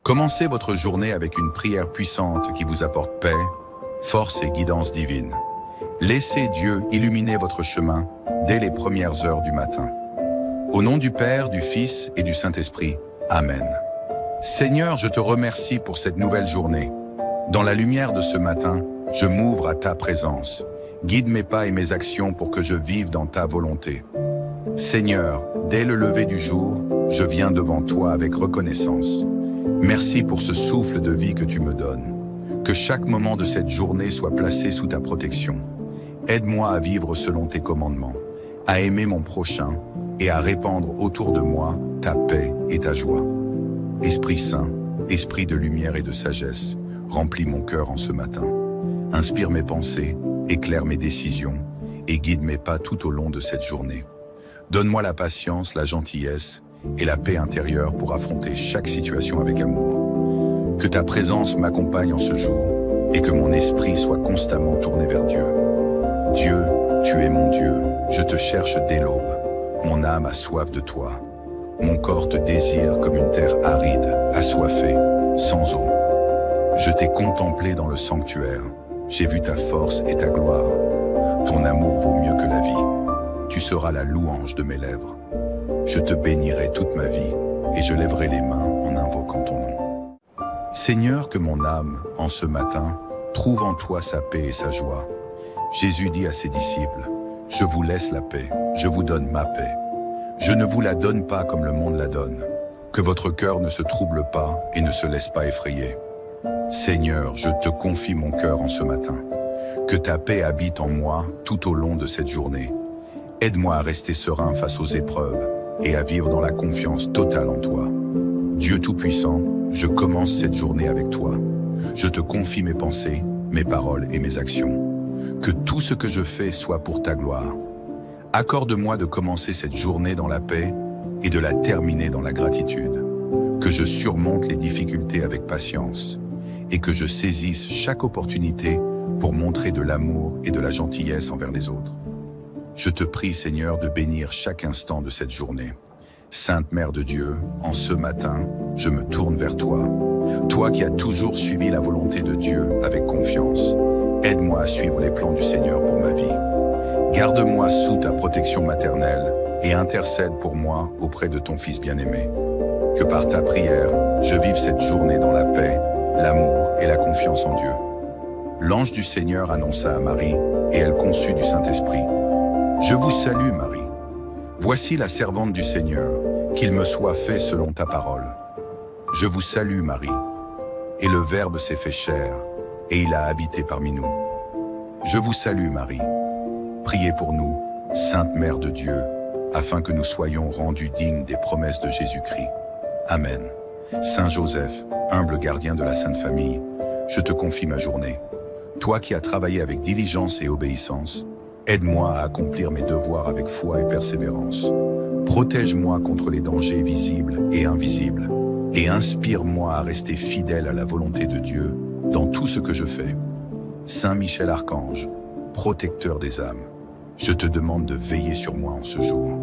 Commencez votre journée avec une prière puissante qui vous apporte paix, force et guidance divine. Laissez Dieu illuminer votre chemin dès les premières heures du matin. Au nom du Père, du Fils et du Saint-Esprit. Amen. Seigneur, je te remercie pour cette nouvelle journée. Dans la lumière de ce matin, je m'ouvre à ta présence. Guide mes pas et mes actions pour que je vive dans ta volonté. Seigneur, dès le lever du jour, je viens devant toi avec reconnaissance. Merci pour ce souffle de vie que tu me donnes. Que chaque moment de cette journée soit placé sous ta protection. Aide-moi à vivre selon tes commandements, à aimer mon prochain et à répandre autour de moi ta paix et ta joie. Esprit Saint, esprit de lumière et de sagesse, remplis mon cœur en ce matin. Inspire mes pensées, éclaire mes décisions et guide mes pas tout au long de cette journée. Donne-moi la patience, la gentillesse et la paix intérieure pour affronter chaque situation avec amour. Que ta présence m'accompagne en ce jour et que mon esprit soit constamment tourné vers Dieu. Dieu, tu es mon Dieu, je te cherche dès l'aube. Mon âme a soif de toi. Mon corps te désire comme une terre aride, assoiffée, sans eau. Je t'ai contemplé dans le sanctuaire. J'ai vu ta force et ta gloire. Ton amour vaut mieux que la vie. Tu seras la louange de mes lèvres. Je te bénirai toute ma vie et je lèverai les mains en invoquant ton nom. Seigneur, que mon âme, en ce matin, trouve en toi sa paix et sa joie. Jésus dit à ses disciples, « Je vous laisse la paix, je vous donne ma paix. Je ne vous la donne pas comme le monde la donne. Que votre cœur ne se trouble pas et ne se laisse pas effrayer. Seigneur, je te confie mon cœur en ce matin. Que ta paix habite en moi tout au long de cette journée. Aide-moi à rester serein face aux épreuves et à vivre dans la confiance totale en toi. Dieu Tout-Puissant, je commence cette journée avec toi. Je te confie mes pensées, mes paroles et mes actions. Que tout ce que je fais soit pour ta gloire. Accorde-moi de commencer cette journée dans la paix et de la terminer dans la gratitude. Que je surmonte les difficultés avec patience et que je saisisse chaque opportunité pour montrer de l'amour et de la gentillesse envers les autres. Je te prie, Seigneur, de bénir chaque instant de cette journée. Sainte Mère de Dieu, en ce matin, je me tourne vers toi. Toi qui as toujours suivi la volonté de Dieu avec confiance, aide-moi à suivre les plans du Seigneur pour ma vie. Garde-moi sous ta protection maternelle et intercède pour moi auprès de ton Fils bien-aimé. Que par ta prière, je vive cette journée dans la paix, l'amour et la confiance en Dieu. L'ange du Seigneur annonça à Marie et elle conçut du Saint-Esprit. Je vous salue, Marie. Voici la servante du Seigneur, qu'il me soit fait selon ta parole. Je vous salue, Marie. Et le Verbe s'est fait chair, et il a habité parmi nous. Je vous salue, Marie. Priez pour nous, Sainte Mère de Dieu, afin que nous soyons rendus dignes des promesses de Jésus-Christ. Amen. Saint Joseph, humble gardien de la Sainte Famille, je te confie ma journée. Toi qui as travaillé avec diligence et obéissance, aide-moi à accomplir mes devoirs avec foi et persévérance. Protège-moi contre les dangers visibles et invisibles, et inspire-moi à rester fidèle à la volonté de Dieu dans tout ce que je fais. Saint Michel Archange, protecteur des âmes, je te demande de veiller sur moi en ce jour.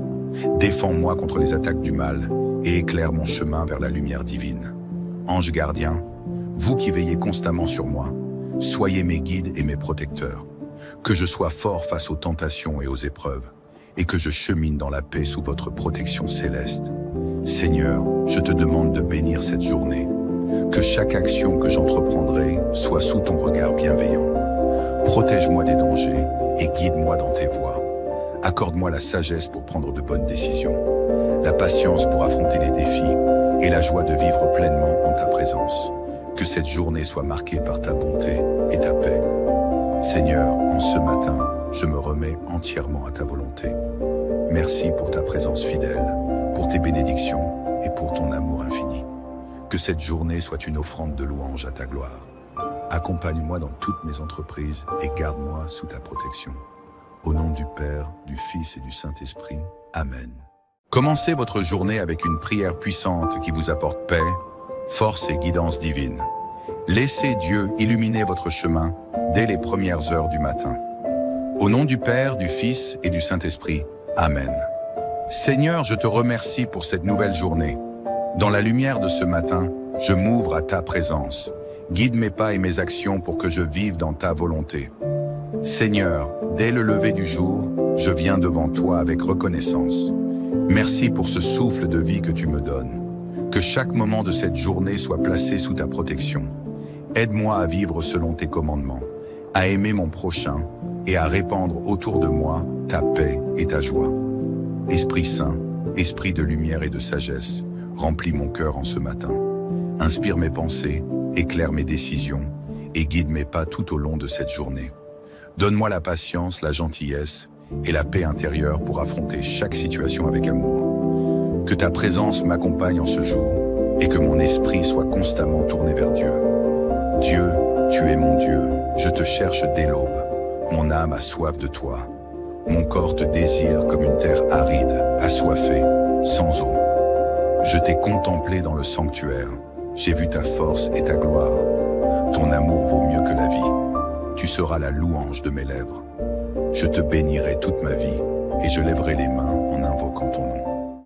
Défends-moi contre les attaques du mal et éclaire mon chemin vers la lumière divine. Ange gardien, vous qui veillez constamment sur moi, soyez mes guides et mes protecteurs. Que je sois fort face aux tentations et aux épreuves, et que je chemine dans la paix sous votre protection céleste. Seigneur, je te demande de bénir cette journée. Que chaque action que j'entreprendrai soit sous ton regard bienveillant. Protège-moi des dangers et guide-moi dans tes voies. Accorde-moi la sagesse pour prendre de bonnes décisions, la patience pour affronter les défis et la joie de vivre pleinement en ta présence. Que cette journée soit marquée par ta bonté et ta paix. Seigneur, en ce matin, je me remets entièrement à ta volonté. Merci pour ta présence fidèle, pour tes bénédictions et pour ton amour infini. Que cette journée soit une offrande de louange à ta gloire. Accompagne-moi dans toutes mes entreprises et garde-moi sous ta protection. Au nom du Père, du Fils et du Saint-Esprit. Amen. Commencez votre journée avec une prière puissante qui vous apporte paix, force et guidance divine. Laissez Dieu illuminer votre chemin dès les premières heures du matin. Au nom du Père, du Fils et du Saint-Esprit. Amen. Seigneur, je te remercie pour cette nouvelle journée. Dans la lumière de ce matin, je m'ouvre à ta présence. Guide mes pas et mes actions pour que je vive dans ta volonté. Seigneur, dès le lever du jour, je viens devant toi avec reconnaissance. Merci pour ce souffle de vie que tu me donnes. Que chaque moment de cette journée soit placé sous ta protection. Aide-moi à vivre selon tes commandements, à aimer mon prochain et à répandre autour de moi ta paix et ta joie. Esprit Saint, Esprit de lumière et de sagesse, remplis mon cœur en ce matin. Inspire mes pensées, éclaire mes décisions et guide mes pas tout au long de cette journée. Donne-moi la patience, la gentillesse et la paix intérieure pour affronter chaque situation avec amour. Que ta présence m'accompagne en ce jour et que mon esprit soit constamment tourné vers Dieu. Dieu, tu es mon Dieu, je te cherche dès l'aube. Mon âme a soif de toi. Mon corps te désire comme une terre aride, assoiffée, sans eau. Je t'ai contemplé dans le sanctuaire. J'ai vu ta force et ta gloire. Ton amour vaut mieux que la vie. Tu seras la louange de mes lèvres. Je te bénirai toute ma vie et je lèverai les mains en invoquant ton nom.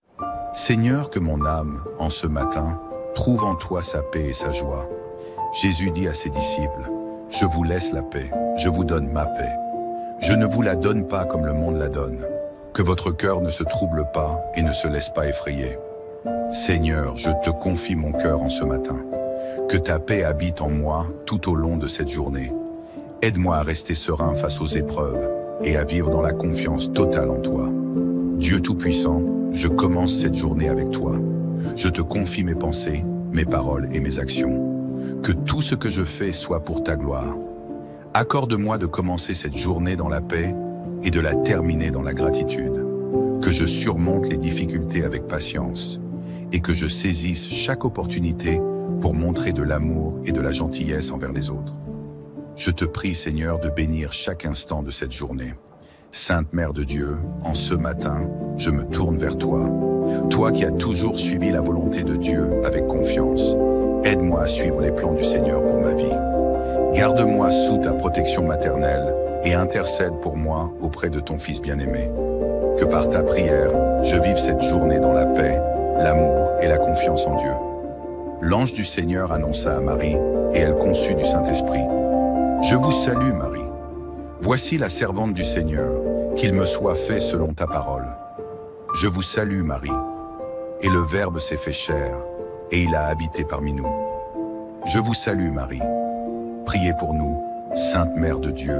Seigneur, que mon âme, en ce matin, trouve en toi sa paix et sa joie. Jésus dit à ses disciples, « Je vous laisse la paix, je vous donne ma paix. Je ne vous la donne pas comme le monde la donne. Que votre cœur ne se trouble pas et ne se laisse pas effrayer. Seigneur, je te confie mon cœur en ce matin. Que ta paix habite en moi tout au long de cette journée. Aide-moi à rester serein face aux épreuves et à vivre dans la confiance totale en toi. Dieu Tout-Puissant, je commence cette journée avec toi. Je te confie mes pensées, mes paroles et mes actions. Que tout ce que je fais soit pour ta gloire. Accorde-moi de commencer cette journée dans la paix et de la terminer dans la gratitude. Que je surmonte les difficultés avec patience et que je saisisse chaque opportunité pour montrer de l'amour et de la gentillesse envers les autres. Je te prie, Seigneur, de bénir chaque instant de cette journée. Sainte Mère de Dieu, en ce matin, je me tourne vers toi. Toi qui as toujours suivi la volonté de Dieu avec confiance, aide-moi à suivre les plans du Seigneur pour ma vie. Garde-moi sous ta protection maternelle et intercède pour moi auprès de ton Fils bien-aimé. Que par ta prière, je vive cette journée dans la paix, l'amour et la confiance en Dieu. L'ange du Seigneur annonça à Marie et elle conçut du Saint-Esprit. Je vous salue, Marie. Voici la servante du Seigneur, qu'il me soit fait selon ta parole. Je vous salue, Marie. Et le Verbe s'est fait chair, et il a habité parmi nous. Je vous salue, Marie. Priez pour nous, Sainte Mère de Dieu,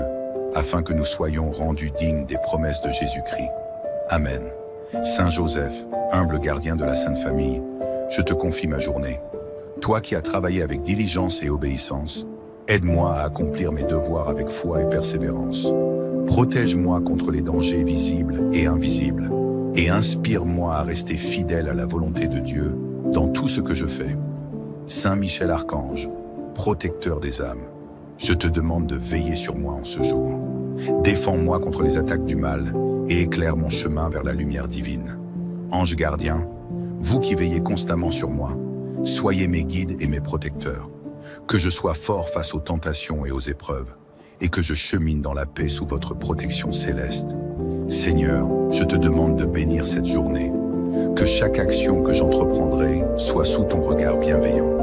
afin que nous soyons rendus dignes des promesses de Jésus-Christ. Amen. Saint Joseph, humble gardien de la Sainte Famille, je te confie ma journée. Toi qui as travaillé avec diligence et obéissance, aide-moi à accomplir mes devoirs avec foi et persévérance. Protège-moi contre les dangers visibles et invisibles, et inspire-moi à rester fidèle à la volonté de Dieu dans tout ce que je fais. Saint Michel Archange, protecteur des âmes, je te demande de veiller sur moi en ce jour. Défends-moi contre les attaques du mal et éclaire mon chemin vers la lumière divine. Ange gardien, vous qui veillez constamment sur moi, soyez mes guides et mes protecteurs. Que je sois fort face aux tentations et aux épreuves, et que je chemine dans la paix sous votre protection céleste. Seigneur, je te demande de bénir cette journée. Que chaque action que j'entreprendrai soit sous ton regard bienveillant.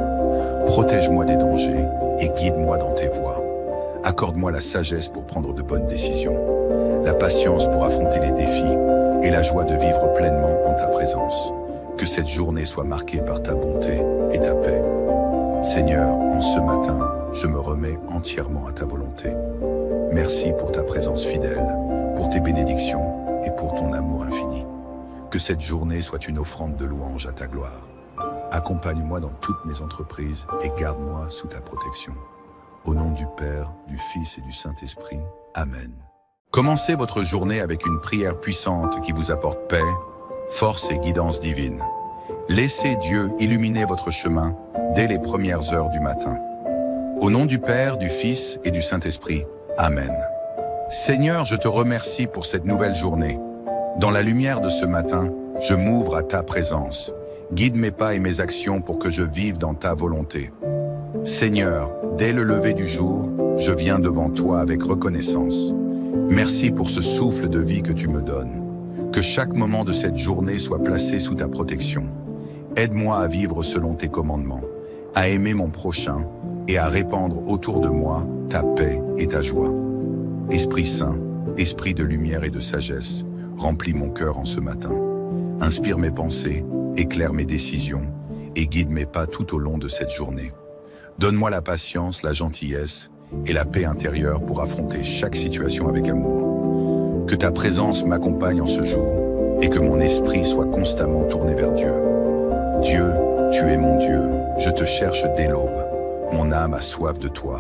Protège-moi des dangers et guide-moi dans tes voies. Accorde-moi la sagesse pour prendre de bonnes décisions, la patience pour affronter les défis et la joie de vivre pleinement en ta présence. Que cette journée soit marquée par ta bonté et ta paix. Seigneur, en ce matin, je me remets entièrement à ta volonté. Merci pour ta présence fidèle, pour tes bénédictions et pour ton amour infini. Que cette journée soit une offrande de louange à ta gloire. Accompagne-moi dans toutes mes entreprises et garde-moi sous ta protection. Au nom du Père, du Fils et du Saint-Esprit. Amen. Commencez votre journée avec une prière puissante qui vous apporte paix, force et guidance divine. Laissez Dieu illuminer votre chemin dès les premières heures du matin. Au nom du Père, du Fils et du Saint-Esprit. Amen. Seigneur, je te remercie pour cette nouvelle journée. Dans la lumière de ce matin, je m'ouvre à ta présence. Guide mes pas et mes actions pour que je vive dans ta volonté. Seigneur, dès le lever du jour, je viens devant toi avec reconnaissance. Merci pour ce souffle de vie que tu me donnes. Que chaque moment de cette journée soit placé sous ta protection. Aide-moi à vivre selon tes commandements, à aimer mon prochain et à répandre autour de moi ta paix et ta joie. Esprit Saint, esprit de lumière et de sagesse, remplis mon cœur en ce matin. Inspire mes pensées, éclaire mes décisions et guide mes pas tout au long de cette journée. Donne-moi la patience, la gentillesse et la paix intérieure pour affronter chaque situation avec amour. Que ta présence m'accompagne en ce jour et que mon esprit soit constamment tourné vers Dieu. Dieu, tu es mon Dieu, je te cherche dès l'aube. Mon âme a soif de toi.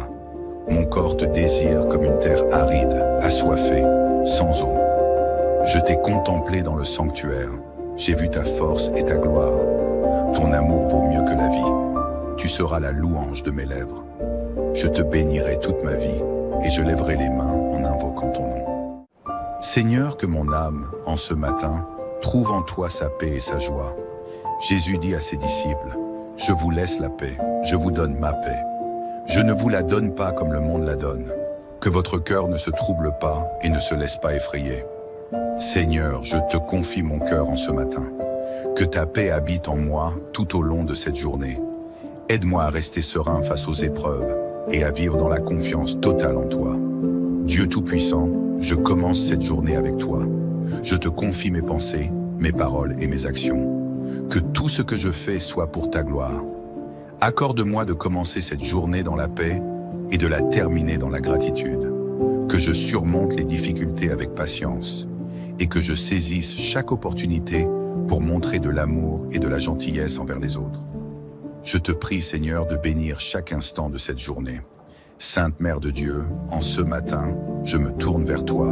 Mon corps te désire comme une terre aride, assoiffée, sans eau. Je t'ai contemplé dans le sanctuaire. J'ai vu ta force et ta gloire. Ton amour vaut mieux que la vie. Tu seras la louange de mes lèvres. Je te bénirai toute ma vie et je lèverai les mains en invoquant ton nom. Seigneur, que mon âme, en ce matin, trouve en toi sa paix et sa joie. Jésus dit à ses disciples, « Je vous laisse la paix, je vous donne ma paix. Je ne vous la donne pas comme le monde la donne. Que votre cœur ne se trouble pas et ne se laisse pas effrayer. Seigneur, je te confie mon cœur en ce matin. Que ta paix habite en moi tout au long de cette journée. Aide-moi à rester serein face aux épreuves et à vivre dans la confiance totale en toi. Dieu Tout-Puissant, je commence cette journée avec toi. Je te confie mes pensées, mes paroles et mes actions. Que tout ce que je fais soit pour ta gloire. Accorde-moi de commencer cette journée dans la paix et de la terminer dans la gratitude. Que je surmonte les difficultés avec patience et que je saisisse chaque opportunité pour montrer de l'amour et de la gentillesse envers les autres. Je te prie, Seigneur, de bénir chaque instant de cette journée. Sainte Mère de Dieu, en ce matin, je me tourne vers toi.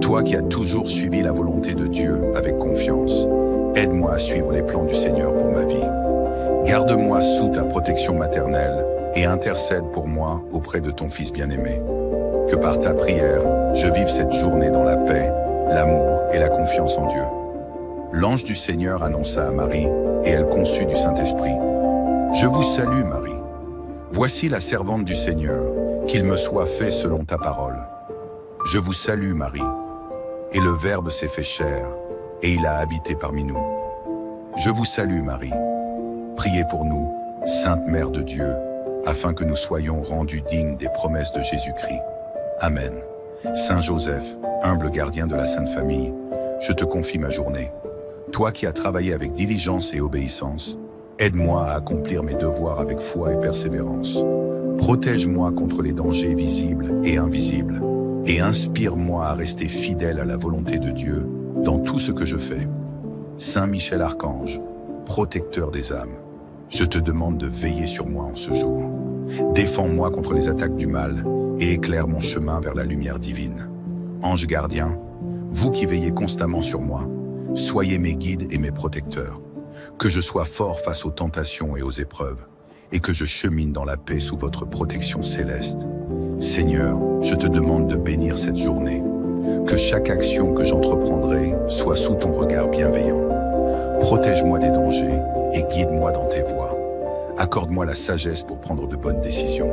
Toi qui as toujours suivi la volonté de Dieu avec confiance, aide-moi à suivre les plans du Seigneur pour ma vie. Garde-moi sous ta protection maternelle et intercède pour moi auprès de ton Fils bien-aimé. Que par ta prière, je vive cette journée dans la paix, l'amour et la confiance en Dieu. L'ange du Seigneur annonça à Marie et elle conçut du Saint-Esprit. Je vous salue, Marie. Voici la servante du Seigneur, qu'il me soit fait selon ta parole. Je vous salue, Marie. Et le Verbe s'est fait chair, et il a habité parmi nous. Je vous salue, Marie. Priez pour nous, Sainte Mère de Dieu, afin que nous soyons rendus dignes des promesses de Jésus-Christ. Amen. Saint Joseph, humble gardien de la Sainte Famille, je te confie ma journée. Toi qui as travaillé avec diligence et obéissance, aide-moi à accomplir mes devoirs avec foi et persévérance. Protège-moi contre les dangers visibles et invisibles, et inspire-moi à rester fidèle à la volonté de Dieu dans tout ce que je fais. Saint Michel Archange, protecteur des âmes, je te demande de veiller sur moi en ce jour. Défends-moi contre les attaques du mal et éclaire mon chemin vers la lumière divine. Ange gardien, vous qui veillez constamment sur moi, soyez mes guides et mes protecteurs. Que je sois fort face aux tentations et aux épreuves, et que je chemine dans la paix sous votre protection céleste. Seigneur, je te demande de bénir cette journée. Que chaque action que j'entreprendrai soit sous ton regard bienveillant. Protège-moi des dangers et guide-moi dans tes voies. Accorde-moi la sagesse pour prendre de bonnes décisions,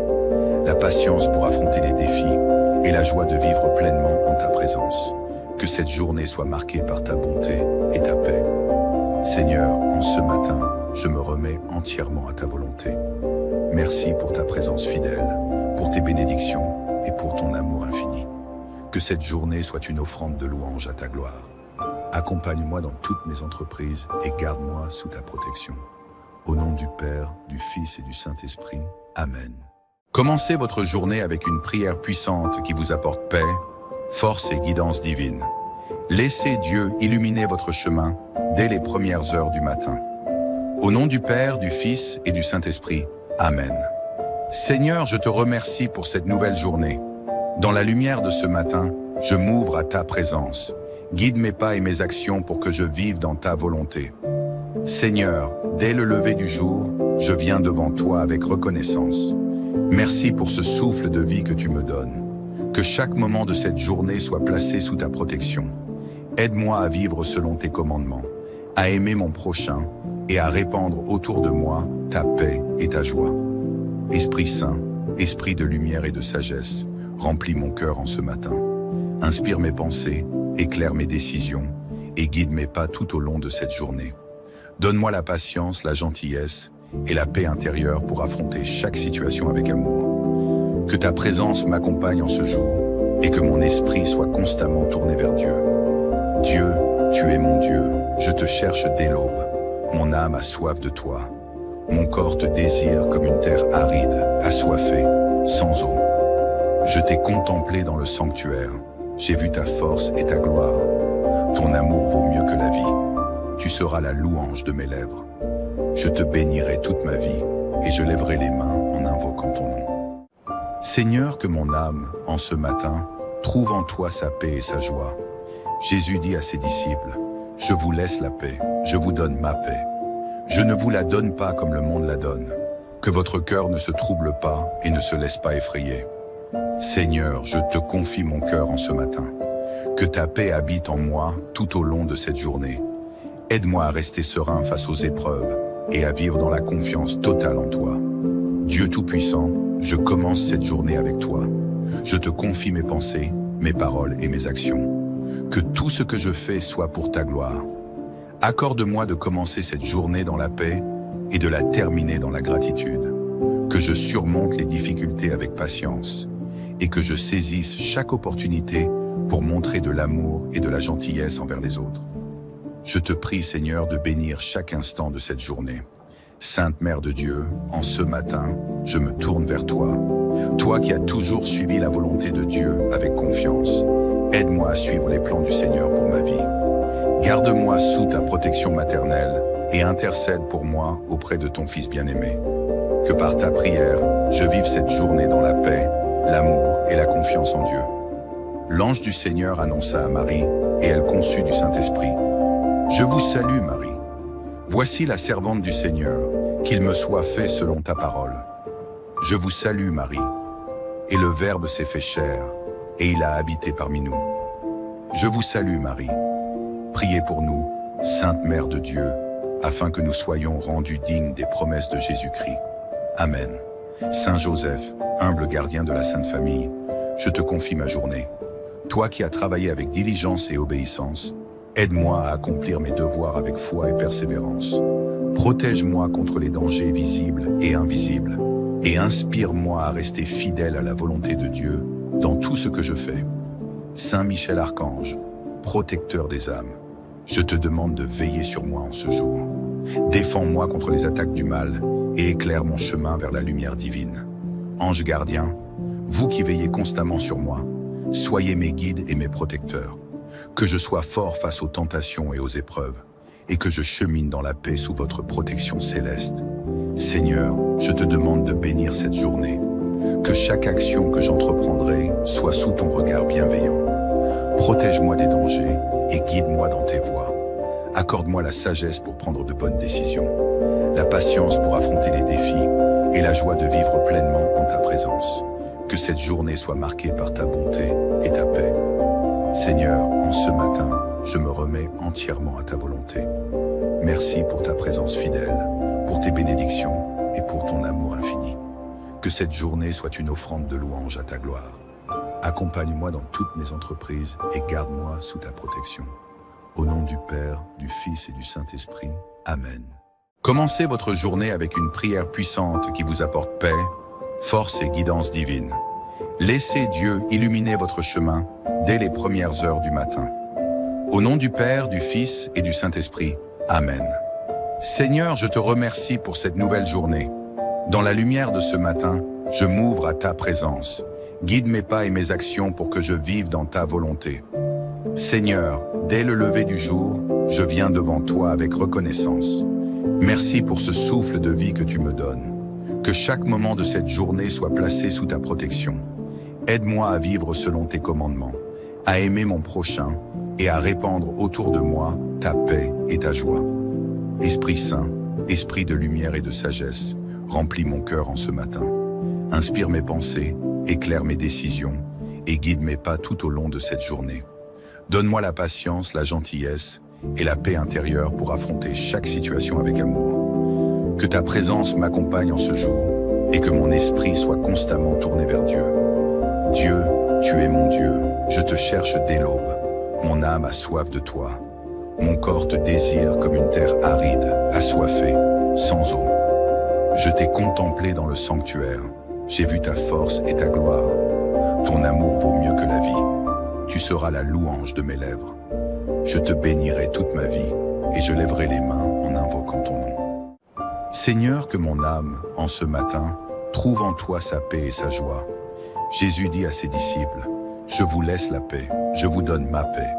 la patience pour affronter les défis et la joie de vivre pleinement en ta présence. Que cette journée soit marquée par ta bonté et ta paix. Seigneur, en ce matin, je me remets entièrement à ta volonté. Merci pour ta présence fidèle, pour tes bénédictions et pour ton amour infini. Que cette journée soit une offrande de louange à ta gloire. Accompagne-moi dans toutes mes entreprises et garde-moi sous ta protection. Au nom du Père, du Fils et du Saint-Esprit. Amen. Commencez votre journée avec une prière puissante qui vous apporte paix, force et guidance divine. Laissez Dieu illuminer votre chemin dès les premières heures du matin. Au nom du Père, du Fils et du Saint-Esprit. Amen. Seigneur, je te remercie pour cette nouvelle journée. Dans la lumière de ce matin, je m'ouvre à ta présence. Guide mes pas et mes actions pour que je vive dans ta volonté. Seigneur, dès le lever du jour, je viens devant toi avec reconnaissance. Merci pour ce souffle de vie que tu me donnes. Que chaque moment de cette journée soit placé sous ta protection. Aide-moi à vivre selon tes commandements, à aimer mon prochain et à répandre autour de moi ta paix et ta joie. Esprit Saint, esprit de lumière et de sagesse, remplis mon cœur en ce matin. Inspire mes pensées, éclaire mes décisions et guide mes pas tout au long de cette journée. Donne-moi la patience, la gentillesse et la paix intérieure pour affronter chaque situation avec amour. Que ta présence m'accompagne en ce jour et que mon esprit soit constamment tourné vers Dieu. Dieu, tu es mon Dieu, je te cherche dès l'aube. Mon âme a soif de toi. Mon corps te désire comme une terre aride, assoiffée, sans eau. Je t'ai contemplé dans le sanctuaire. J'ai vu ta force et ta gloire. Ton amour vaut mieux que la vie. Tu seras la louange de mes lèvres. Je te bénirai toute ma vie et je lèverai les mains en invoquant ton nom. Seigneur, que mon âme, en ce matin, trouve en toi sa paix et sa joie. Jésus dit à ses disciples, « Je vous laisse la paix, je vous donne ma paix. Je ne vous la donne pas comme le monde la donne. Que votre cœur ne se trouble pas et ne se laisse pas effrayer. Seigneur, je te confie mon cœur en ce matin. Que ta paix habite en moi tout au long de cette journée. Aide-moi à rester serein face aux épreuves et à vivre dans la confiance totale en toi. Dieu Tout-Puissant, je commence cette journée avec toi. Je te confie mes pensées, mes paroles et mes actions. Que tout ce que je fais soit pour ta gloire. Accorde-moi de commencer cette journée dans la paix et de la terminer dans la gratitude. Que je surmonte les difficultés avec patience et que je saisisse chaque opportunité pour montrer de l'amour et de la gentillesse envers les autres. Je te prie, Seigneur, de bénir chaque instant de cette journée. Sainte Mère de Dieu, en ce matin, je me tourne vers toi. Toi qui as toujours suivi la volonté de Dieu avec confiance, aide-moi à suivre les plans du Seigneur pour ma vie. Garde-moi sous ta protection maternelle et intercède pour moi auprès de ton Fils bien-aimé. Que par ta prière, je vive cette journée dans la paix, l'amour et la confiance en Dieu. L'ange du Seigneur annonça à Marie et elle conçut du Saint-Esprit. Je vous salue, Marie. Voici la servante du Seigneur, qu'il me soit fait selon ta parole. Je vous salue, Marie. Et le Verbe s'est fait chair, et il a habité parmi nous. Je vous salue, Marie. Priez pour nous, Sainte Mère de Dieu, afin que nous soyons rendus dignes des promesses de Jésus-Christ. Amen. Saint Joseph, humble gardien de la Sainte Famille, je te confie ma journée. Toi qui as travaillé avec diligence et obéissance, aide-moi à accomplir mes devoirs avec foi et persévérance. Protège-moi contre les dangers visibles et invisibles, et inspire-moi à rester fidèle à la volonté de Dieu dans tout ce que je fais. Saint Michel Archange, protecteur des âmes, je te demande de veiller sur moi en ce jour. Défends-moi contre les attaques du mal et éclaire mon chemin vers la lumière divine. Ange gardien, vous qui veillez constamment sur moi, soyez mes guides et mes protecteurs. Que je sois fort face aux tentations et aux épreuves, et que je chemine dans la paix sous votre protection céleste. Seigneur, je te demande de bénir cette journée. Que chaque action que j'entreprendrai soit sous ton regard bienveillant. Protège-moi des dangers et guide-moi dans tes voies. Accorde-moi la sagesse pour prendre de bonnes décisions, la patience pour affronter les défis et la joie de vivre pleinement en ta présence. Que cette journée soit marquée par ta bonté et ta paix. Seigneur, en ce matin, je me remets entièrement à ta volonté. Merci pour ta présence fidèle, pour tes bénédictions et pour ton amour infini. Que cette journée soit une offrande de louange à ta gloire. Accompagne-moi dans toutes mes entreprises et garde-moi sous ta protection. Au nom du Père, du Fils et du Saint-Esprit. Amen. Commencez votre journée avec une prière puissante qui vous apporte paix, force et guidance divine. Laissez Dieu illuminer votre chemin dès les premières heures du matin. Au nom du Père, du Fils et du Saint-Esprit. Amen. Seigneur, je te remercie pour cette nouvelle journée. Dans la lumière de ce matin, je m'ouvre à ta présence. Guide mes pas et mes actions pour que je vive dans ta volonté. Seigneur, dès le lever du jour, je viens devant toi avec reconnaissance. Merci pour ce souffle de vie que tu me donnes. Que chaque moment de cette journée soit placé sous ta protection. Aide-moi à vivre selon tes commandements, à aimer mon prochain et à répandre autour de moi ta paix et ta joie. Esprit Saint, Esprit de lumière et de sagesse, remplis mon cœur en ce matin. Inspire mes pensées, éclaire mes décisions et guide mes pas tout au long de cette journée. Donne-moi la patience, la gentillesse et la paix intérieure pour affronter chaque situation avec amour. Que ta présence m'accompagne en ce jour et que mon esprit soit constamment tourné vers Dieu. Dieu, tu es mon Dieu, je te cherche dès l'aube. Mon âme a soif de toi. Mon corps te désire comme une terre aride, assoiffée, sans eau. Je t'ai contemplé dans le sanctuaire, j'ai vu ta force et ta gloire. Ton amour vaut mieux que la vie, tu seras la louange de mes lèvres. Je te bénirai toute ma vie, et je lèverai les mains en invoquant ton nom. Seigneur, que mon âme, en ce matin, trouve en toi sa paix et sa joie. Jésus dit à ses disciples, « Je vous laisse la paix, je vous donne ma paix.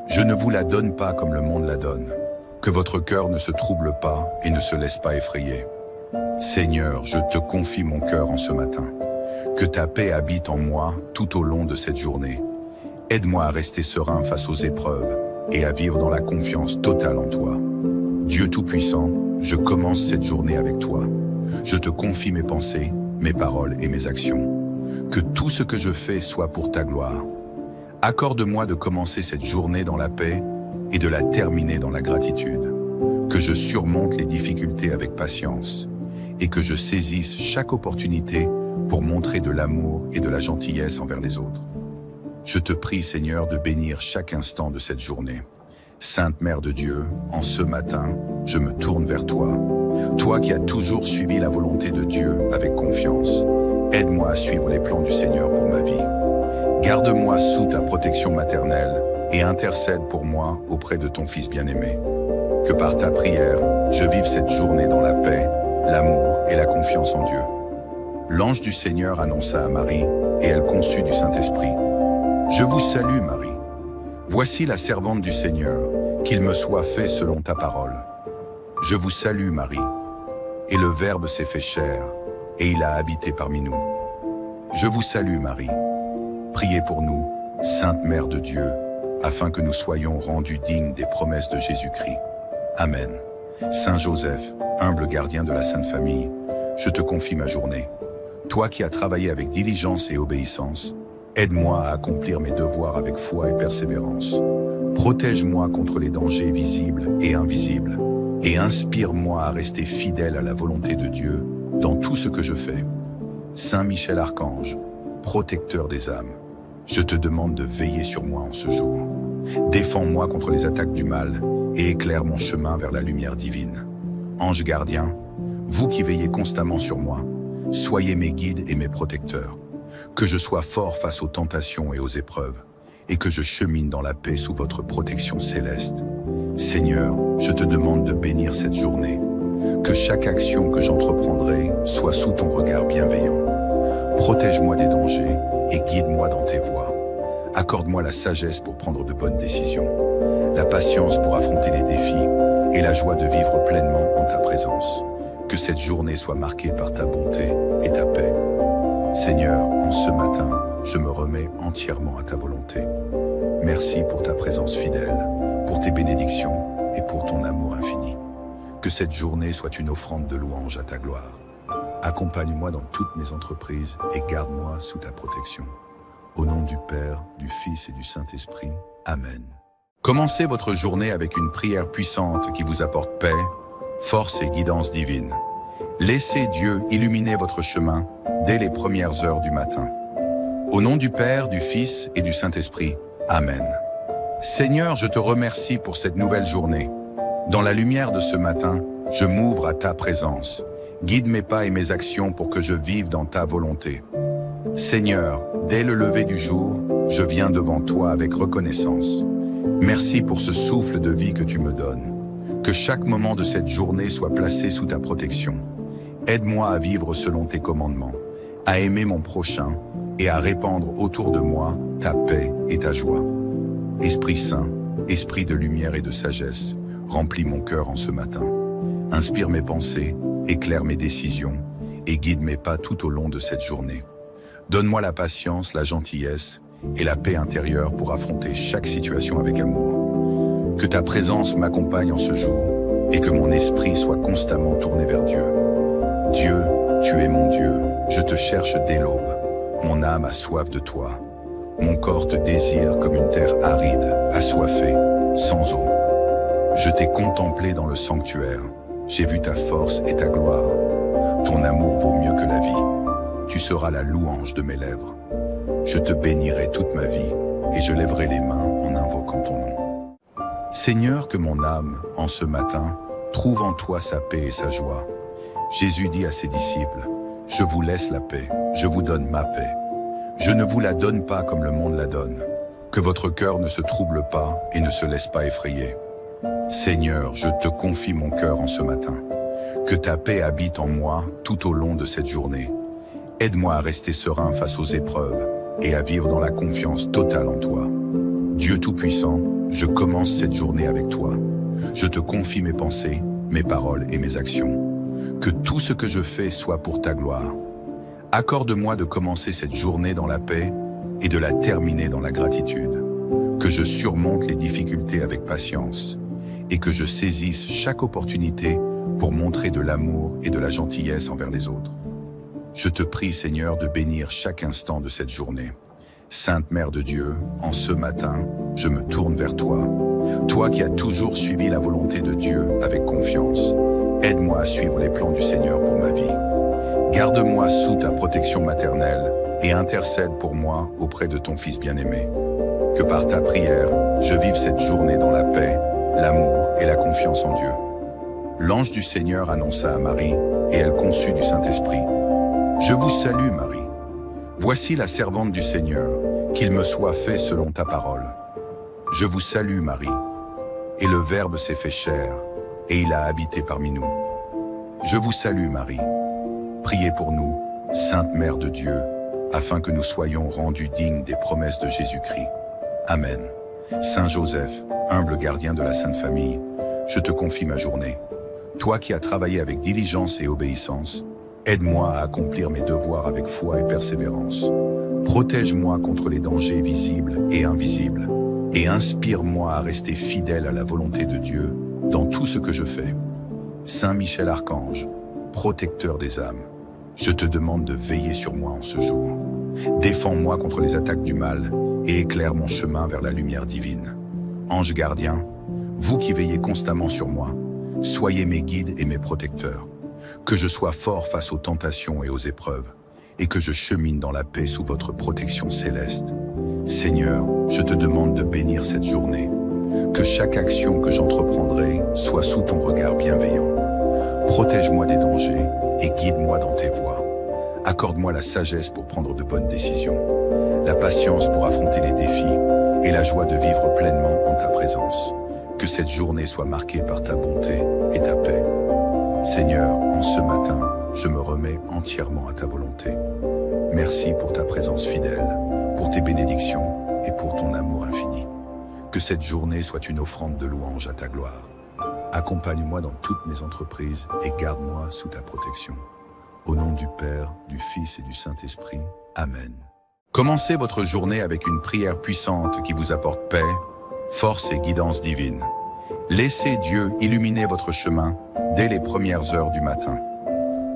Je ne vous la donne pas comme le monde la donne. Que votre cœur ne se trouble pas et ne se laisse pas effrayer. Seigneur, je te confie mon cœur en ce matin. Que ta paix habite en moi tout au long de cette journée. Aide-moi à rester serein face aux épreuves et à vivre dans la confiance totale en toi. Dieu Tout-Puissant, je commence cette journée avec toi. Je te confie mes pensées, mes paroles et mes actions. Que tout ce que je fais soit pour ta gloire. Accorde-moi de commencer cette journée dans la paix et de la terminer dans la gratitude. Que je surmonte les difficultés avec patience et que je saisisse chaque opportunité pour montrer de l'amour et de la gentillesse envers les autres. Je te prie, Seigneur, de bénir chaque instant de cette journée. Sainte Mère de Dieu, en ce matin, je me tourne vers toi. Toi qui as toujours suivi la volonté de Dieu avec confiance, aide-moi à suivre les plans du Seigneur pour ma vie. Garde-moi sous ta protection maternelle et intercède pour moi auprès de ton Fils bien-aimé. Que par ta prière, je vive cette journée dans la paix, l'amour et la confiance en Dieu. L'ange du Seigneur annonça à Marie, et elle conçut du Saint-Esprit. Je vous salue, Marie. Voici la servante du Seigneur, qu'il me soit fait selon ta parole. Je vous salue, Marie. Et le Verbe s'est fait chair, et il a habité parmi nous. Je vous salue, Marie. Priez pour nous, Sainte Mère de Dieu, afin que nous soyons rendus dignes des promesses de Jésus-Christ. Amen. Saint Joseph, humble gardien de la Sainte Famille, je te confie ma journée. Toi qui as travaillé avec diligence et obéissance, aide-moi à accomplir mes devoirs avec foi et persévérance. Protège-moi contre les dangers visibles et invisibles, et inspire-moi à rester fidèle à la volonté de Dieu dans tout ce que je fais. Saint Michel Archange, protecteur des âmes, je te demande de veiller sur moi en ce jour. Défends-moi contre les attaques du mal et éclaire mon chemin vers la lumière divine. Ange gardien, vous qui veillez constamment sur moi, soyez mes guides et mes protecteurs. Que je sois fort face aux tentations et aux épreuves, et que je chemine dans la paix sous votre protection céleste. Seigneur, je te demande de bénir cette journée. Que chaque action que j'entreprendrai soit sous ton regard bienveillant. Protège-moi des dangers et guide-moi dans tes voies. Accorde-moi la sagesse pour prendre de bonnes décisions, la patience pour affronter les défis et la joie de vivre pleinement en ta présence. Que cette journée soit marquée par ta bonté et ta paix. Seigneur, en ce matin, je me remets entièrement à ta volonté. Merci pour ta présence fidèle, pour tes bénédictions et pour ton amour infini. Que cette journée soit une offrande de louange à ta gloire. Accompagne-moi dans toutes mes entreprises et garde-moi sous ta protection. Au nom du Père, du Fils et du Saint-Esprit. Amen. Commencez votre journée avec une prière puissante qui vous apporte paix, force et guidance divine. Laissez Dieu illuminer votre chemin dès les premières heures du matin. Au nom du Père, du Fils et du Saint-Esprit. Amen. Seigneur, je te remercie pour cette nouvelle journée. Dans la lumière de ce matin, je m'ouvre à ta présence. Guide mes pas et mes actions pour que je vive dans ta volonté. Seigneur, dès le lever du jour, je viens devant toi avec reconnaissance. Merci pour ce souffle de vie que tu me donnes. Que chaque moment de cette journée soit placé sous ta protection. Aide-moi à vivre selon tes commandements, à aimer mon prochain et à répandre autour de moi ta paix et ta joie. Esprit Saint, Esprit de lumière et de sagesse, remplis mon cœur en ce matin. Inspire mes pensées, éclaire mes décisions et guide mes pas tout au long de cette journée. Donne-moi la patience, la gentillesse et la paix intérieure pour affronter chaque situation avec amour. Que ta présence m'accompagne en ce jour et que mon esprit soit constamment tourné vers Dieu. Dieu, tu es mon Dieu, je te cherche dès l'aube. Mon âme a soif de toi. Mon corps te désire comme une terre aride, assoiffée, sans eau. Je t'ai contemplé dans le sanctuaire. J'ai vu ta force et ta gloire. Ton amour vaut mieux que la vie. Tu seras la louange de mes lèvres. Je te bénirai toute ma vie et je lèverai les mains en invoquant ton nom. Seigneur, que mon âme, en ce matin, trouve en toi sa paix et sa joie. Jésus dit à ses disciples, « Je vous laisse la paix, je vous donne ma paix. Je ne vous la donne pas comme le monde la donne. Que votre cœur ne se trouble pas et ne se laisse pas effrayer. Seigneur, je te confie mon cœur en ce matin. Que ta paix habite en moi tout au long de cette journée. Aide-moi à rester serein face aux épreuves et à vivre dans la confiance totale en toi. Dieu Tout-Puissant, je commence cette journée avec toi. Je te confie mes pensées, mes paroles et mes actions. Que tout ce que je fais soit pour ta gloire. Accorde-moi de commencer cette journée dans la paix et de la terminer dans la gratitude. Que je surmonte les difficultés avec patience et que je saisisse chaque opportunité pour montrer de l'amour et de la gentillesse envers les autres. Je te prie, Seigneur, de bénir chaque instant de cette journée. Sainte Mère de Dieu, en ce matin, je me tourne vers toi. Toi qui as toujours suivi la volonté de Dieu avec confiance, aide-moi à suivre les plans du Seigneur pour ma vie. Garde-moi sous ta protection maternelle et intercède pour moi auprès de ton Fils bien-aimé. Que par ta prière, je vive cette journée dans la paix, l'amour et la confiance en Dieu. L'ange du Seigneur annonça à Marie, et elle conçut du Saint-Esprit. Je vous salue, Marie. Voici la servante du Seigneur, qu'il me soit fait selon ta parole. Je vous salue, Marie. Et le Verbe s'est fait chair, et il a habité parmi nous. Je vous salue, Marie. Priez pour nous, Sainte Mère de Dieu, afin que nous soyons rendus dignes des promesses de Jésus-Christ. Amen. Saint Joseph, humble gardien de la Sainte Famille, je te confie ma journée. Toi qui as travaillé avec diligence et obéissance, aide-moi à accomplir mes devoirs avec foi et persévérance. Protège-moi contre les dangers visibles et invisibles, et inspire-moi à rester fidèle à la volonté de Dieu dans tout ce que je fais. Saint Michel Archange, protecteur des âmes, je te demande de veiller sur moi en ce jour. Défends-moi contre les attaques du mal et éclaire mon chemin vers la lumière divine. Ange gardien, vous qui veillez constamment sur moi, soyez mes guides et mes protecteurs. Que je sois fort face aux tentations et aux épreuves, et que je chemine dans la paix sous votre protection céleste. Seigneur, je te demande de bénir cette journée. Que chaque action que j'entreprendrai soit sous ton regard bienveillant. Protège-moi des dangers et guide-moi dans tes voies. Accorde-moi la sagesse pour prendre de bonnes décisions, la patience pour affronter les défis et la joie de vivre pleinement en ta présence. Que cette journée soit marquée par ta bonté et ta paix. Seigneur, en ce matin, je me remets entièrement à ta volonté. Merci pour ta présence fidèle, pour tes bénédictions et pour ton amour infini. Que cette journée soit une offrande de louange à ta gloire. Accompagne-moi dans toutes mes entreprises et garde-moi sous ta protection. Au nom du Père, du Fils et du Saint-Esprit. Amen. Commencez votre journée avec une prière puissante qui vous apporte paix, force et guidance divine. Laissez Dieu illuminer votre chemin dès les premières heures du matin.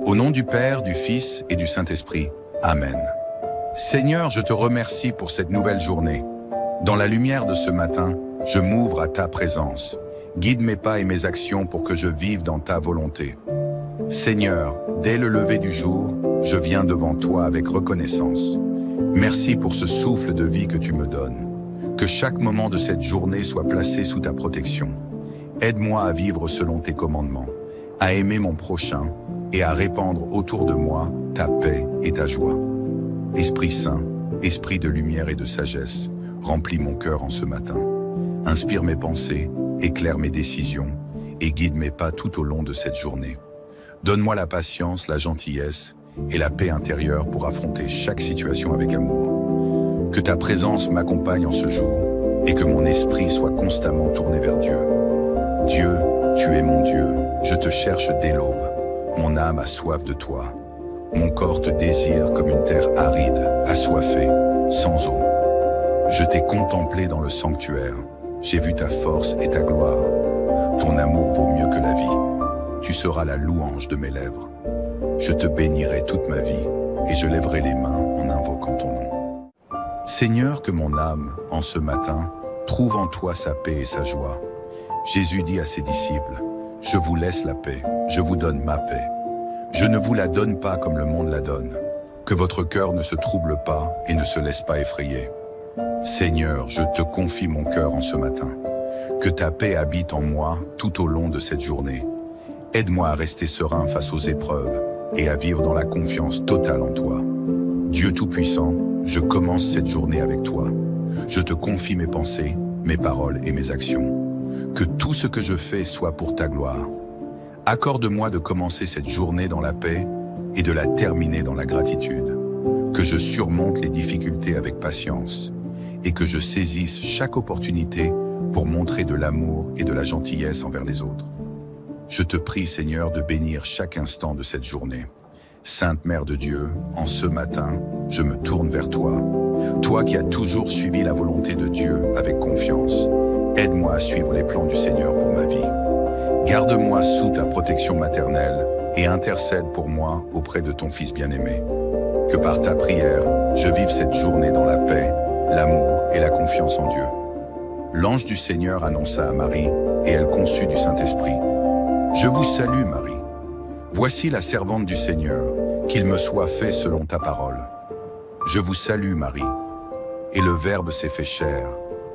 Au nom du Père, du Fils et du Saint-Esprit. Amen. Seigneur, je te remercie pour cette nouvelle journée. Dans la lumière de ce matin, je m'ouvre à ta présence. Guide mes pas et mes actions pour que je vive dans ta volonté. Seigneur, dès le lever du jour, je viens devant toi avec reconnaissance. Merci pour ce souffle de vie que tu me donnes. Que chaque moment de cette journée soit placé sous ta protection. Aide-moi à vivre selon tes commandements, à aimer mon prochain et à répandre autour de moi ta paix et ta joie. Esprit Saint, Esprit de lumière et de sagesse, remplis mon cœur en ce matin. Inspire mes pensées, éclaire mes décisions et guide mes pas tout au long de cette journée. Donne-moi la patience, la gentillesse et la paix intérieure pour affronter chaque situation avec amour. Que ta présence m'accompagne en ce jour et que mon esprit soit constamment tourné vers Dieu. Dieu, tu es mon Dieu, je te cherche dès l'aube. Mon âme a soif de toi. Mon corps te désire comme une terre aride, assoiffée, sans eau. Je t'ai contemplé dans le sanctuaire. J'ai vu ta force et ta gloire. Ton amour vaut mieux que la vie. Tu seras la louange de mes lèvres. Je te bénirai toute ma vie et je lèverai les mains en invoquant ton nom. Seigneur, que mon âme, en ce matin, trouve en toi sa paix et sa joie. Jésus dit à ses disciples, « Je vous laisse la paix, je vous donne ma paix. Je ne vous la donne pas comme le monde la donne. Que votre cœur ne se trouble pas et ne se laisse pas effrayer. Seigneur, je te confie mon cœur en ce matin. Que ta paix habite en moi tout au long de cette journée. Aide-moi à rester serein face aux épreuves et à vivre dans la confiance totale en toi. Dieu Tout-Puissant, je commence cette journée avec toi. Je te confie mes pensées, mes paroles et mes actions. Que tout ce que je fais soit pour ta gloire. Accorde-moi de commencer cette journée dans la paix et de la terminer dans la gratitude. Que je surmonte les difficultés avec patience et que je saisisse chaque opportunité pour montrer de l'amour et de la gentillesse envers les autres. Je te prie, Seigneur, de bénir chaque instant de cette journée. Sainte Mère de Dieu, en ce matin, je me tourne vers toi. Toi qui as toujours suivi la volonté de Dieu avec confiance, aide-moi à suivre les plans du Seigneur pour ma vie. Garde-moi sous ta protection maternelle et intercède pour moi auprès de ton Fils bien-aimé. Que par ta prière, je vive cette journée dans la paix, l'amour et la confiance en Dieu. L'ange du Seigneur annonça à Marie, et elle conçut du Saint-Esprit. Je vous salue, Marie. Voici la servante du Seigneur, qu'il me soit fait selon ta parole. Je vous salue, Marie. Et le Verbe s'est fait chair,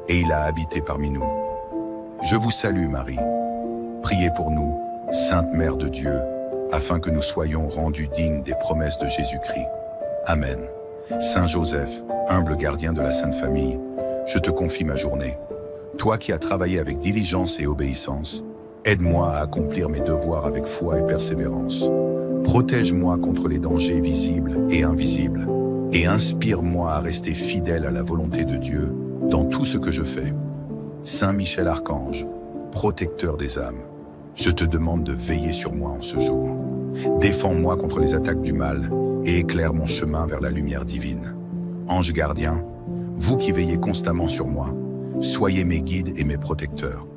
et il a habité parmi nous. Je vous salue, Marie. Priez pour nous, Sainte Mère de Dieu, afin que nous soyons rendus dignes des promesses de Jésus-Christ. Amen. Saint Joseph, humble gardien de la Sainte Famille, je te confie ma journée. Toi qui as travaillé avec diligence et obéissance, aide-moi à accomplir mes devoirs avec foi et persévérance. Protège-moi contre les dangers visibles et invisibles, et inspire-moi à rester fidèle à la volonté de Dieu dans tout ce que je fais. Saint Michel Archange, protecteur des âmes, je te demande de veiller sur moi en ce jour. Défends-moi contre les attaques du mal et éclaire mon chemin vers la lumière divine. Ange gardien, vous qui veillez constamment sur moi, soyez mes guides et mes protecteurs.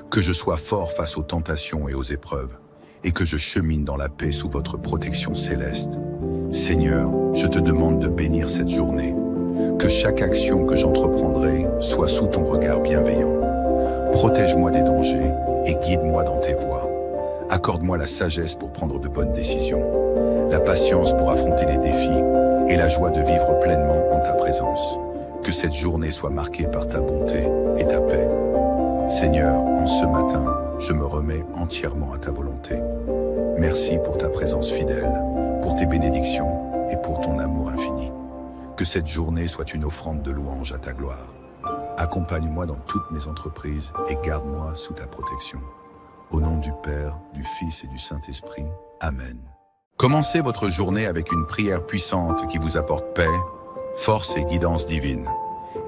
Que je sois fort face aux tentations et aux épreuves, et que je chemine dans la paix sous votre protection céleste. Seigneur, je te demande de bénir cette journée. Que chaque action que j'entreprendrai soit sous ton regard bienveillant. Protège-moi des dangers et guide-moi dans tes voies. Accorde-moi la sagesse pour prendre de bonnes décisions, la patience pour affronter les défis et la joie de vivre pleinement en ta présence. Que cette journée soit marquée par ta bonté et ta paix. Seigneur, en ce matin, je me remets entièrement à ta volonté. Merci pour ta présence fidèle, pour tes bénédictions et pour ton amour infini. Que cette journée soit une offrande de louange à ta gloire. Accompagne-moi dans toutes mes entreprises et garde-moi sous ta protection. Au nom du Père, du Fils et du Saint-Esprit. Amen. Commencez votre journée avec une prière puissante qui vous apporte paix, force et guidance divine.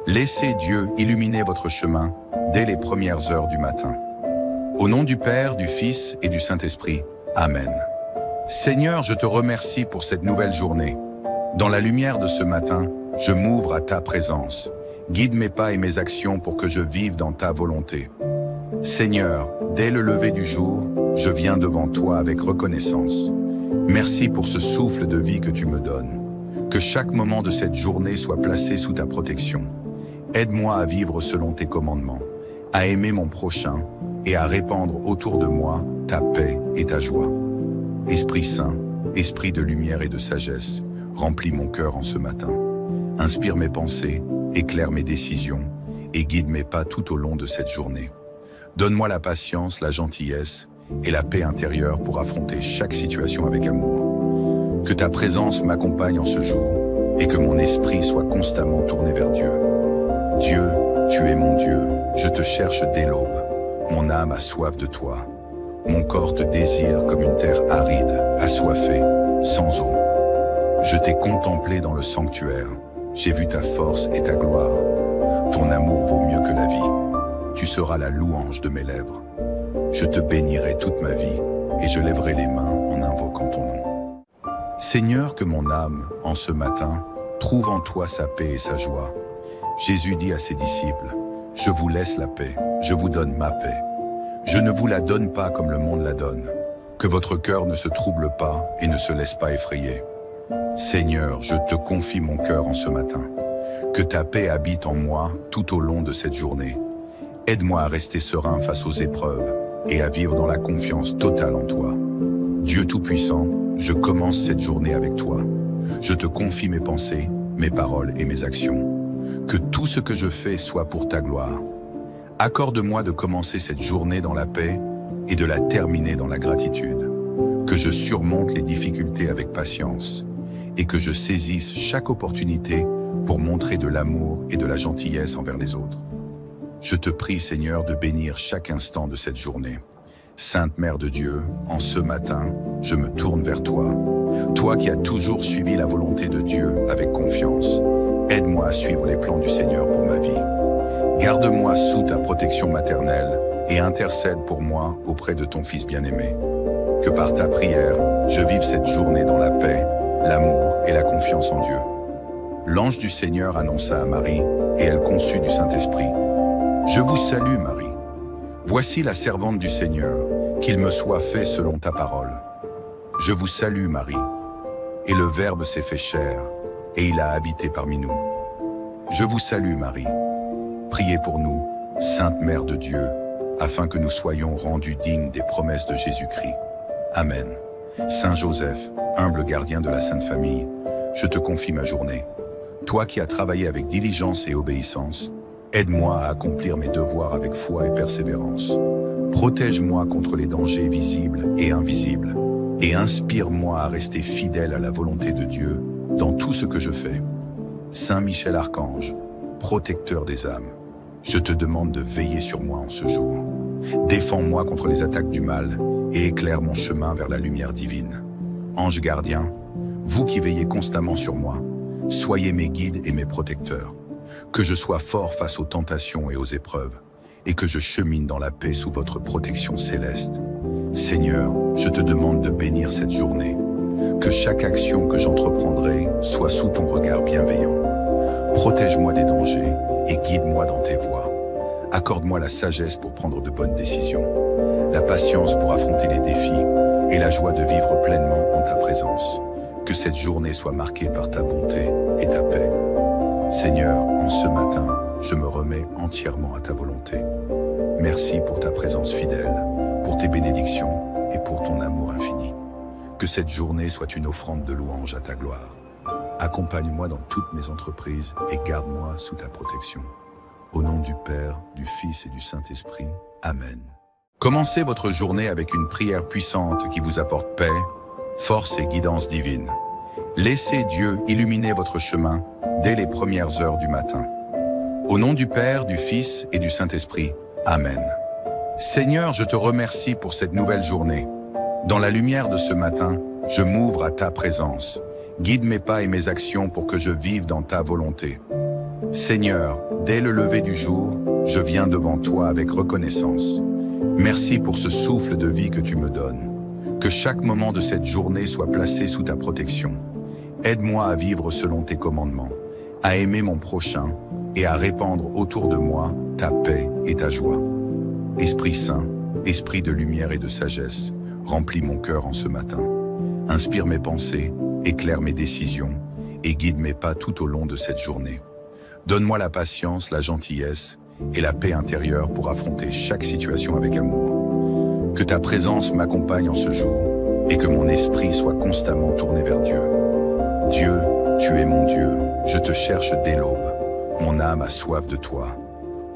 Laissez Dieu illuminer votre chemin dès les premières heures du matin. Au nom du Père, du Fils et du Saint-Esprit. Amen. Seigneur, je te remercie pour cette nouvelle journée. Dans la lumière de ce matin, je m'ouvre à ta présence. Guide mes pas et mes actions pour que je vive dans ta volonté. Seigneur, dès le lever du jour, je viens devant toi avec reconnaissance. Merci pour ce souffle de vie que tu me donnes. Que chaque moment de cette journée soit placé sous ta protection. Aide-moi à vivre selon tes commandements, à aimer mon prochain et à répandre autour de moi ta paix et ta joie. Esprit Saint, esprit de lumière et de sagesse, remplis mon cœur en ce matin. Inspire mes pensées, éclaire mes décisions et guide mes pas tout au long de cette journée. Donne-moi la patience, la gentillesse et la paix intérieure pour affronter chaque situation avec amour. Que ta présence m'accompagne en ce jour et que mon esprit soit constamment tourné vers Dieu. Dieu, tu es mon Dieu, je te cherche dès l'aube. Mon âme a soif de toi. Mon corps te désire comme une terre aride, assoiffée, sans eau. Je t'ai contemplé dans le sanctuaire. J'ai vu ta force et ta gloire. Ton amour vaut mieux que la vie. Tu seras la louange de mes lèvres. Je te bénirai toute ma vie et je lèverai les mains en invoquant ton nom. Seigneur, que mon âme, en ce matin, trouve en toi sa paix et sa joie. Jésus dit à ses disciples, « Je vous laisse la paix, je vous donne ma paix. Je ne vous la donne pas comme le monde la donne. Que votre cœur ne se trouble pas et ne se laisse pas effrayer. Seigneur, je te confie mon cœur en ce matin. Que ta paix habite en moi tout au long de cette journée. Aide-moi à rester serein face aux épreuves et à vivre dans la confiance totale en toi. Dieu Tout-Puissant, je commence cette journée avec toi. Je te confie mes pensées, mes paroles et mes actions. Que tout ce que je fais soit pour ta gloire. Accorde-moi de commencer cette journée dans la paix et de la terminer dans la gratitude. Que je surmonte les difficultés avec patience et que je saisisse chaque opportunité pour montrer de l'amour et de la gentillesse envers les autres. Je te prie, Seigneur, de bénir chaque instant de cette journée. Sainte Mère de Dieu, en ce matin, je me tourne vers toi. Toi qui as toujours suivi la volonté de Dieu avec confiance, aide-moi à suivre les plans du Seigneur pour ma vie. Garde-moi sous ta protection maternelle et intercède pour moi auprès de ton Fils bien-aimé. Que par ta prière, je vive cette journée dans la paix, l'amour et la confiance en Dieu. L'ange du Seigneur annonça à Marie, et elle conçut du Saint-Esprit. Je vous salue, Marie. Voici la servante du Seigneur, qu'il me soit fait selon ta parole. Je vous salue, Marie. Et le Verbe s'est fait chair, et il a habité parmi nous. Je vous salue, Marie. Priez pour nous, Sainte Mère de Dieu, afin que nous soyons rendus dignes des promesses de Jésus-Christ. Amen. Saint Joseph, humble gardien de la Sainte Famille, je te confie ma journée. Toi qui as travaillé avec diligence et obéissance, aide-moi à accomplir mes devoirs avec foi et persévérance. Protège-moi contre les dangers visibles et invisibles, et inspire-moi à rester fidèle à la volonté de Dieu dans tout ce que je fais. Saint Michel Archange, protecteur des âmes, je te demande de veiller sur moi en ce jour. Défends-moi contre les attaques du mal et éclaire mon chemin vers la lumière divine. Ange gardien, vous qui veillez constamment sur moi, soyez mes guides et mes protecteurs. Que je sois fort face aux tentations et aux épreuves, et que je chemine dans la paix sous votre protection céleste. Seigneur, je te demande de bénir cette journée. Que chaque action que j'entreprendrai soit sous ton regard bienveillant. Protège-moi des dangers et guide-moi dans tes voies. Accorde-moi la sagesse pour prendre de bonnes décisions, la patience pour affronter les défis et la joie de vivre pleinement en ta présence. Que cette journée soit marquée par ta bonté et ta paix. Seigneur, en ce matin, je me remets entièrement à ta volonté. Merci pour ta présence fidèle, pour tes bénédictions et pour ton amour infini. Que cette journée soit une offrande de louange à ta gloire. Accompagne-moi dans toutes mes entreprises et garde-moi sous ta protection. Au nom du Père, du Fils et du Saint-Esprit. Amen. Commencez votre journée avec une prière puissante qui vous apporte paix, force et guidance divine. Laissez Dieu illuminer votre chemin dès les premières heures du matin. Au nom du Père, du Fils et du Saint-Esprit. Amen. Seigneur, je te remercie pour cette nouvelle journée. Dans la lumière de ce matin, je m'ouvre à ta présence. Guide mes pas et mes actions pour que je vive dans ta volonté. Seigneur, dès le lever du jour, je viens devant toi avec reconnaissance. Merci pour ce souffle de vie que tu me donnes. Que chaque moment de cette journée soit placé sous ta protection. Aide-moi à vivre selon tes commandements, à aimer mon prochain et à répandre autour de moi ta paix et ta joie. Esprit Saint, esprit de lumière et de sagesse, remplis mon cœur en ce matin. Inspire mes pensées, éclaire mes décisions et guide mes pas tout au long de cette journée. Donne-moi la patience, la gentillesse et la paix intérieure pour affronter chaque situation avec amour. Que ta présence m'accompagne en ce jour et que mon esprit soit constamment tourné vers Dieu. Dieu, tu es mon Dieu, je te cherche dès l'aube. Mon âme a soif de toi.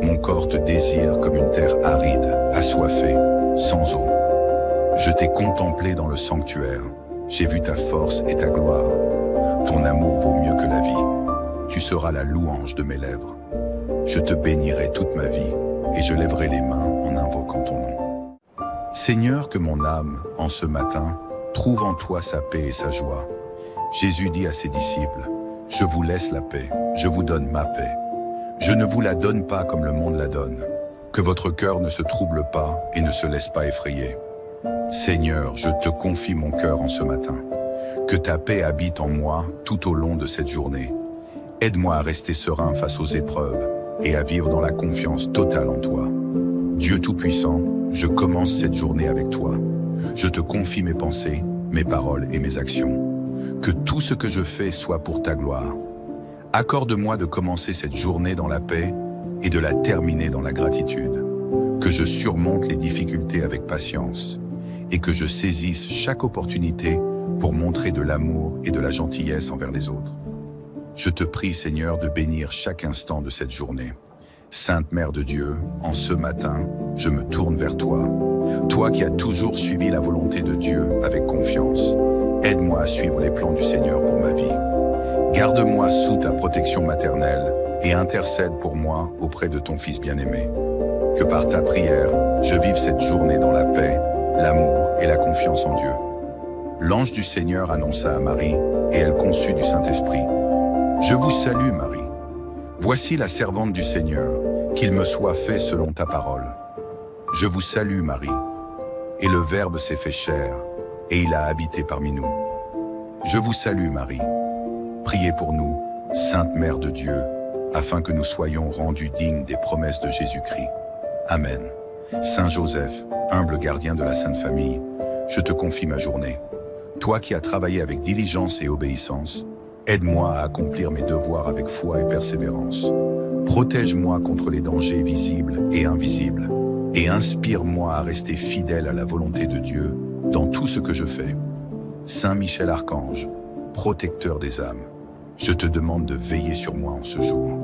Mon corps te désire comme une terre aride, assoiffée, sans eau. Je t'ai contemplé dans le sanctuaire. J'ai vu ta force et ta gloire. Ton amour vaut mieux que la vie. Tu seras la louange de mes lèvres. Je te bénirai toute ma vie et je lèverai les mains en invoquant ton nom. Seigneur, que mon âme, en ce matin, trouve en toi sa paix et sa joie. Jésus dit à ses disciples, « Je vous laisse la paix, je vous donne ma paix. Je ne vous la donne pas comme le monde la donne. Que votre cœur ne se trouble pas et ne se laisse pas effrayer. Seigneur, je te confie mon cœur en ce matin. Que ta paix habite en moi tout au long de cette journée. Aide-moi à rester serein face aux épreuves et à vivre dans la confiance totale en toi. Dieu Tout-Puissant, je commence cette journée avec toi. Je te confie mes pensées, mes paroles et mes actions. Que tout ce que je fais soit pour ta gloire. Accorde-moi de commencer cette journée dans la paix et de la terminer dans la gratitude. Que je surmonte les difficultés avec patience et que je saisisse chaque opportunité pour montrer de l'amour et de la gentillesse envers les autres. Je te prie, Seigneur, de bénir chaque instant de cette journée. Sainte Mère de Dieu, en ce matin, je me tourne vers toi. Toi qui as toujours suivi la volonté de Dieu avec confiance, aide-moi à suivre les plans du Seigneur pour ma vie. Garde-moi sous ta protection maternelle et intercède pour moi auprès de ton Fils bien-aimé. Que par ta prière, je vive cette journée dans la paix, l'amour et la confiance en Dieu. L'ange du Seigneur annonça à Marie, et elle conçut du Saint-Esprit. Je vous salue, Marie. Voici la servante du Seigneur, qu'il me soit fait selon ta parole. Je vous salue, Marie. Et le Verbe s'est fait chair, et il a habité parmi nous. Je vous salue, Marie. Priez pour nous, Sainte Mère de Dieu, afin que nous soyons rendus dignes des promesses de Jésus-Christ. Amen. Saint Joseph, humble gardien de la Sainte Famille, je te confie ma journée. Toi qui as travaillé avec diligence et obéissance, aide-moi à accomplir mes devoirs avec foi et persévérance. Protège-moi contre les dangers visibles et invisibles, et inspire-moi à rester fidèle à la volonté de Dieu dans tout ce que je fais. Saint Michel Archange, protecteur des âmes, je te demande de veiller sur moi en ce jour.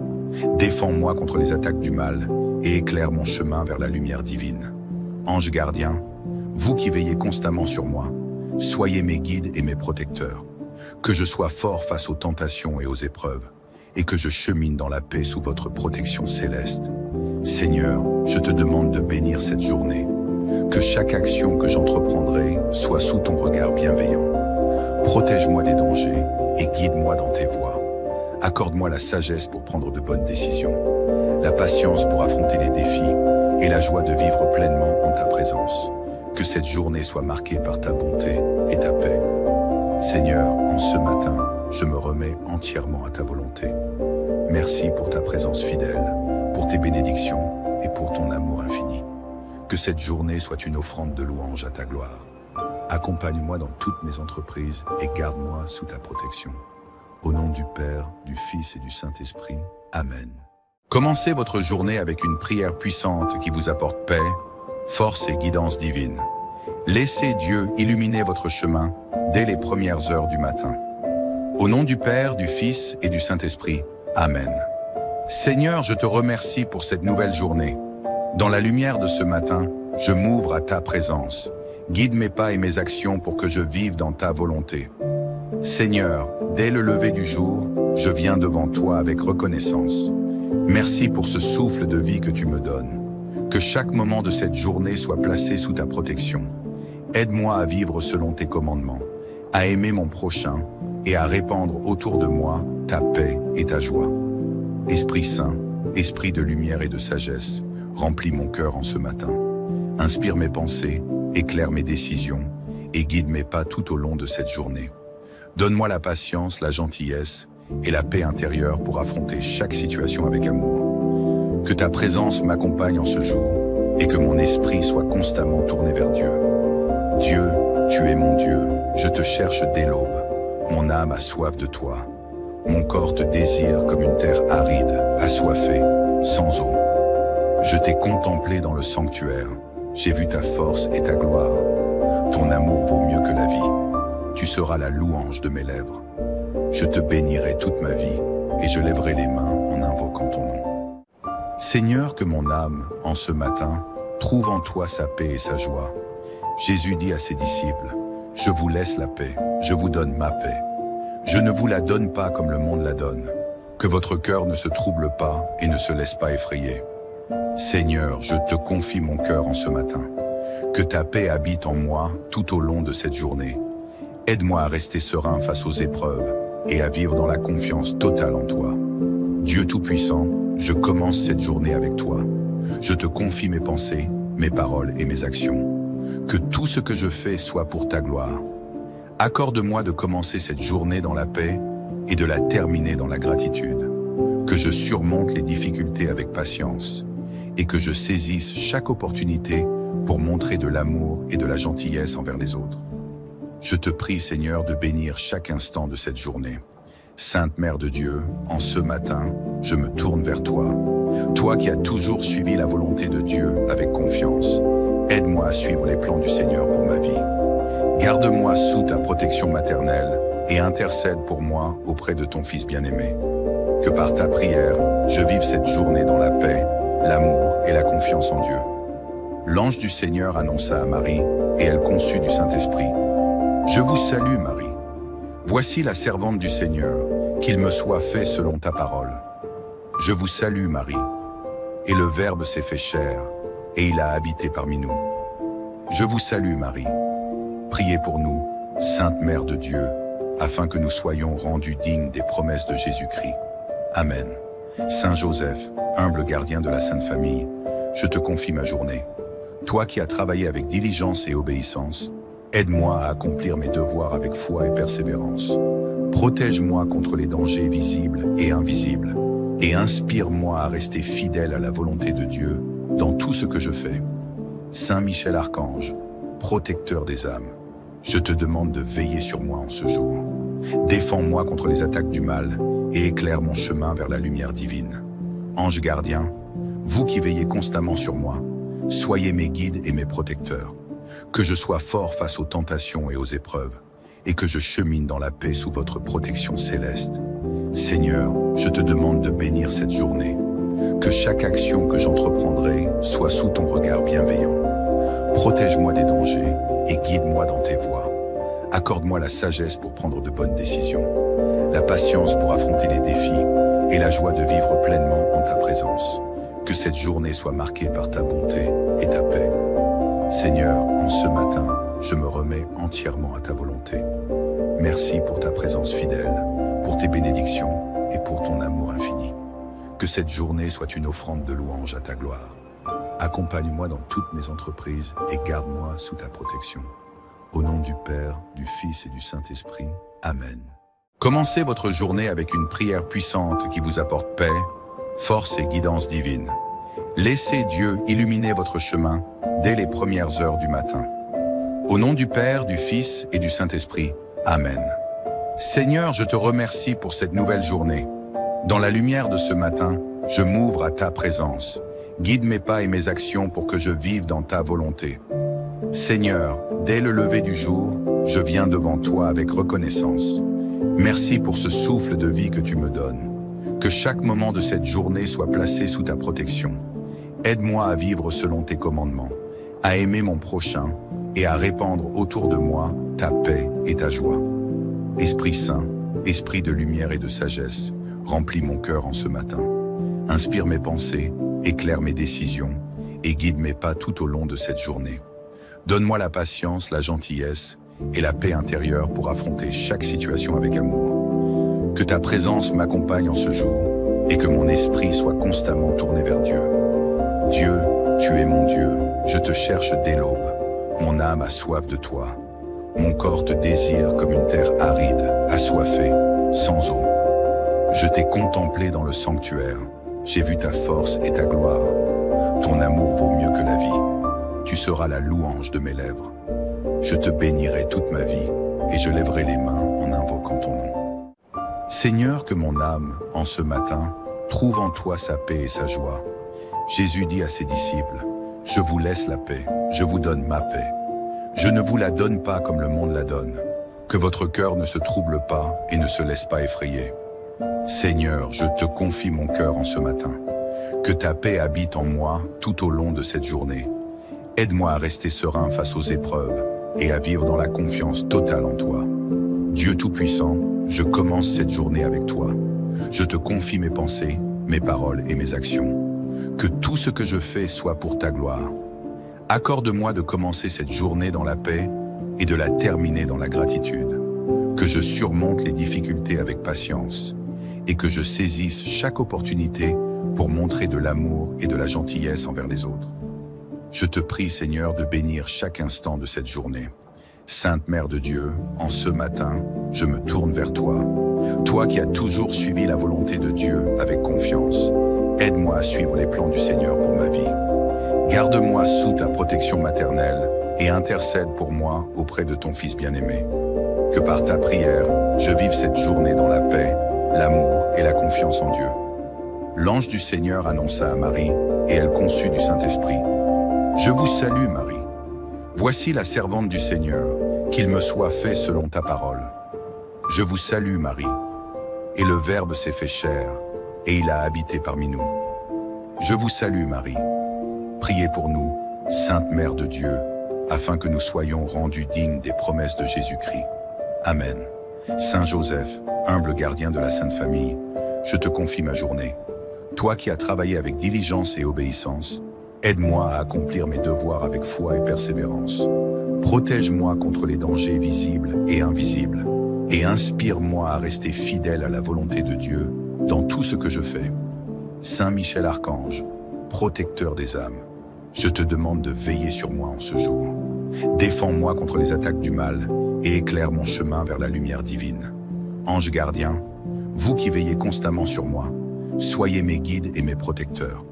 Défends-moi contre les attaques du mal et éclaire mon chemin vers la lumière divine. Ange gardien, vous qui veillez constamment sur moi, soyez mes guides et mes protecteurs. Que je sois fort face aux tentations et aux épreuves, et que je chemine dans la paix sous votre protection céleste. Seigneur, je te demande de bénir cette journée. Que chaque action que j'entreprendrai soit sous ton regard bienveillant. Protège-moi des dangers et guide-moi dans tes voies. Accorde-moi la sagesse pour prendre de bonnes décisions, la patience pour affronter les défis et la joie de vivre pleinement en ta présence. Que cette journée soit marquée par ta bonté et ta paix. Seigneur, en ce matin, je me remets entièrement à ta volonté. Merci pour ta présence fidèle, pour tes bénédictions et pour ton amour infini. Que cette journée soit une offrande de louange à ta gloire. Accompagne-moi dans toutes mes entreprises et garde-moi sous ta protection. Au nom du Père, du Fils et du Saint-Esprit. Amen. Commencez votre journée avec une prière puissante qui vous apporte paix, force et guidance divine. Laissez Dieu illuminer votre chemin dès les premières heures du matin. Au nom du Père, du Fils et du Saint-Esprit. Amen. Seigneur, je te remercie pour cette nouvelle journée. Dans la lumière de ce matin, je m'ouvre à ta présence. Guide mes pas et mes actions pour que je vive dans ta volonté. Seigneur, dès le lever du jour, je viens devant toi avec reconnaissance. Merci pour ce souffle de vie que tu me donnes. Que chaque moment de cette journée soit placé sous ta protection. Aide-moi à vivre selon tes commandements, à aimer mon prochain et à répandre autour de moi ta paix et ta joie. Esprit Saint, esprit de lumière et de sagesse, remplis mon cœur en ce matin. Inspire mes pensées, éclaire mes décisions et guide mes pas tout au long de cette journée. Donne-moi la patience, la gentillesse et la paix intérieure pour affronter chaque situation avec amour. Que ta présence m'accompagne en ce jour et que mon esprit soit constamment tourné vers Dieu. Dieu, tu es mon Dieu, je te cherche dès l'aube. Mon âme a soif de toi. Mon corps te désire comme une terre aride, assoiffée, sans eau. Je t'ai contemplé dans le sanctuaire. J'ai vu ta force et ta gloire. Ton amour vaut mieux que la vie. Tu seras la louange de mes lèvres. Je te bénirai toute ma vie et je lèverai les mains en invoquant ton nom. Seigneur, que mon âme, en ce matin, trouve en toi sa paix et sa joie. Jésus dit à ses disciples, « Je vous laisse la paix, je vous donne ma paix. Je ne vous la donne pas comme le monde la donne. Que votre cœur ne se trouble pas et ne se laisse pas effrayer. Seigneur, je te confie mon cœur en ce matin. Que ta paix habite en moi tout au long de cette journée. Aide-moi à rester serein face aux épreuves et à vivre dans la confiance totale en toi. Dieu Tout-Puissant, je commence cette journée avec toi. Je te confie mes pensées, mes paroles et mes actions. Que tout ce que je fais soit pour ta gloire. Accorde-moi de commencer cette journée dans la paix et de la terminer dans la gratitude. Que je surmonte les difficultés avec patience et que je saisisse chaque opportunité pour montrer de l'amour et de la gentillesse envers les autres. Je te prie, Seigneur, de bénir chaque instant de cette journée. Sainte Mère de Dieu, en ce matin, je me tourne vers toi. Toi qui as toujours suivi la volonté de Dieu avec confiance, aide-moi à suivre les plans du Seigneur pour ma vie. Garde-moi sous ta protection maternelle et intercède pour moi auprès de ton Fils bien-aimé. Que par ta prière, je vive cette journée dans la paix, l'amour et la confiance en Dieu. L'ange du Seigneur annonça à Marie, et elle conçut du Saint-Esprit. Je vous salue, Marie. Voici la servante du Seigneur, qu'il me soit fait selon ta parole. Je vous salue, Marie. Et le Verbe s'est fait chair, et il a habité parmi nous. Je vous salue, Marie. Priez pour nous, Sainte Mère de Dieu, afin que nous soyons rendus dignes des promesses de Jésus-Christ. Amen. Saint Joseph, humble gardien de la Sainte Famille, je te confie ma journée. Toi qui as travaillé avec diligence et obéissance, aide-moi à accomplir mes devoirs avec foi et persévérance. Protège-moi contre les dangers visibles et invisibles, et inspire-moi à rester fidèle à la volonté de Dieu dans tout ce que je fais. Saint Michel Archange, protecteur des âmes, je te demande de veiller sur moi en ce jour. Défends-moi contre les attaques du mal et éclaire mon chemin vers la lumière divine. Ange gardien, vous qui veillez constamment sur moi, soyez mes guides et mes protecteurs. Que je sois fort face aux tentations et aux épreuves, et que je chemine dans la paix sous votre protection céleste. Seigneur, je te demande de bénir cette journée. Que chaque action que j'entreprendrai soit sous ton regard bienveillant. Protège-moi des dangers et guide-moi dans tes voies. Accorde-moi la sagesse pour prendre de bonnes décisions, la patience pour affronter les défis et la joie de vivre pleinement en ta présence. Que cette journée soit marquée par ta bonté et ta paix. Seigneur, en ce matin, je me remets entièrement à ta volonté. Merci pour ta présence fidèle, pour tes bénédictions et pour ton amour infini. Que cette journée soit une offrande de louange à ta gloire. Accompagne-moi dans toutes mes entreprises et garde-moi sous ta protection. Au nom du Père, du Fils et du Saint-Esprit. Amen. Commencez votre journée avec une prière puissante qui vous apporte paix, force et guidance divine. Laissez Dieu illuminer votre chemin dès les premières heures du matin. Au nom du Père, du Fils et du Saint-Esprit. Amen. Seigneur, je te remercie pour cette nouvelle journée. Dans la lumière de ce matin, je m'ouvre à ta présence. Guide mes pas et mes actions pour que je vive dans ta volonté. Seigneur, dès le lever du jour, je viens devant toi avec reconnaissance. Merci pour ce souffle de vie que tu me donnes. Que chaque moment de cette journée soit placé sous ta protection. Aide-moi à vivre selon tes commandements, à aimer mon prochain et à répandre autour de moi ta paix et ta joie. Esprit Saint, esprit de lumière et de sagesse, remplis mon cœur en ce matin. Inspire mes pensées, éclaire mes décisions et guide mes pas tout au long de cette journée. Donne-moi la patience, la gentillesse et la paix intérieure pour affronter chaque situation avec amour. Que ta présence m'accompagne en ce jour et que mon esprit soit constamment tourné vers Dieu. Dieu, tu es mon Dieu, je te cherche dès l'aube. Mon âme a soif de toi. Mon corps te désire comme une terre aride, assoiffée, sans eau. Je t'ai contemplé dans le sanctuaire. J'ai vu ta force et ta gloire. Ton amour vaut mieux que la vie. Tu seras la louange de mes lèvres. Je te bénirai toute ma vie et je lèverai les mains en invoquant ton nom. Seigneur, que mon âme, en ce matin, trouve en toi sa paix et sa joie. Jésus dit à ses disciples, « Je vous laisse la paix, je vous donne ma paix. Je ne vous la donne pas comme le monde la donne. Que votre cœur ne se trouble pas et ne se laisse pas effrayer. Seigneur, je te confie mon cœur en ce matin. Que ta paix habite en moi tout au long de cette journée. Aide-moi à rester serein face aux épreuves et à vivre dans la confiance totale en toi. Dieu Tout-Puissant, je commence cette journée avec toi. Je te confie mes pensées, mes paroles et mes actions. Que tout ce que je fais soit pour ta gloire. Accorde-moi de commencer cette journée dans la paix et de la terminer dans la gratitude. Que je surmonte les difficultés avec patience et que je saisisse chaque opportunité pour montrer de l'amour et de la gentillesse envers les autres. Je te prie, Seigneur, de bénir chaque instant de cette journée. Sainte Mère de Dieu, en ce matin, je me tourne vers toi. Toi qui as toujours suivi la volonté de Dieu avec confiance, aide-moi à suivre les plans du Seigneur pour ma vie. Garde-moi sous ta protection maternelle et intercède pour moi auprès de ton Fils bien-aimé. Que par ta prière, je vive cette journée dans la paix, l'amour et la confiance en Dieu. L'ange du Seigneur annonça à Marie, et elle conçut du Saint-Esprit. Je vous salue, Marie. Voici la servante du Seigneur, qu'il me soit fait selon ta parole. Je vous salue, Marie. Et le Verbe s'est fait chair, et il a habité parmi nous. Je vous salue, Marie. Priez pour nous, Sainte Mère de Dieu, afin que nous soyons rendus dignes des promesses de Jésus-Christ. Amen. Saint Joseph, humble gardien de la Sainte Famille, je te confie ma journée. Toi qui as travaillé avec diligence et obéissance, aide-moi à accomplir mes devoirs avec foi et persévérance. Protège-moi contre les dangers visibles et invisibles, et inspire-moi à rester fidèle à la volonté de Dieu dans tout ce que je fais. Saint Michel Archange, protecteur des âmes, je te demande de veiller sur moi en ce jour. Défends-moi contre les attaques du mal et éclaire mon chemin vers la lumière divine. Ange gardien, vous qui veillez constamment sur moi, soyez mes guides et mes protecteurs.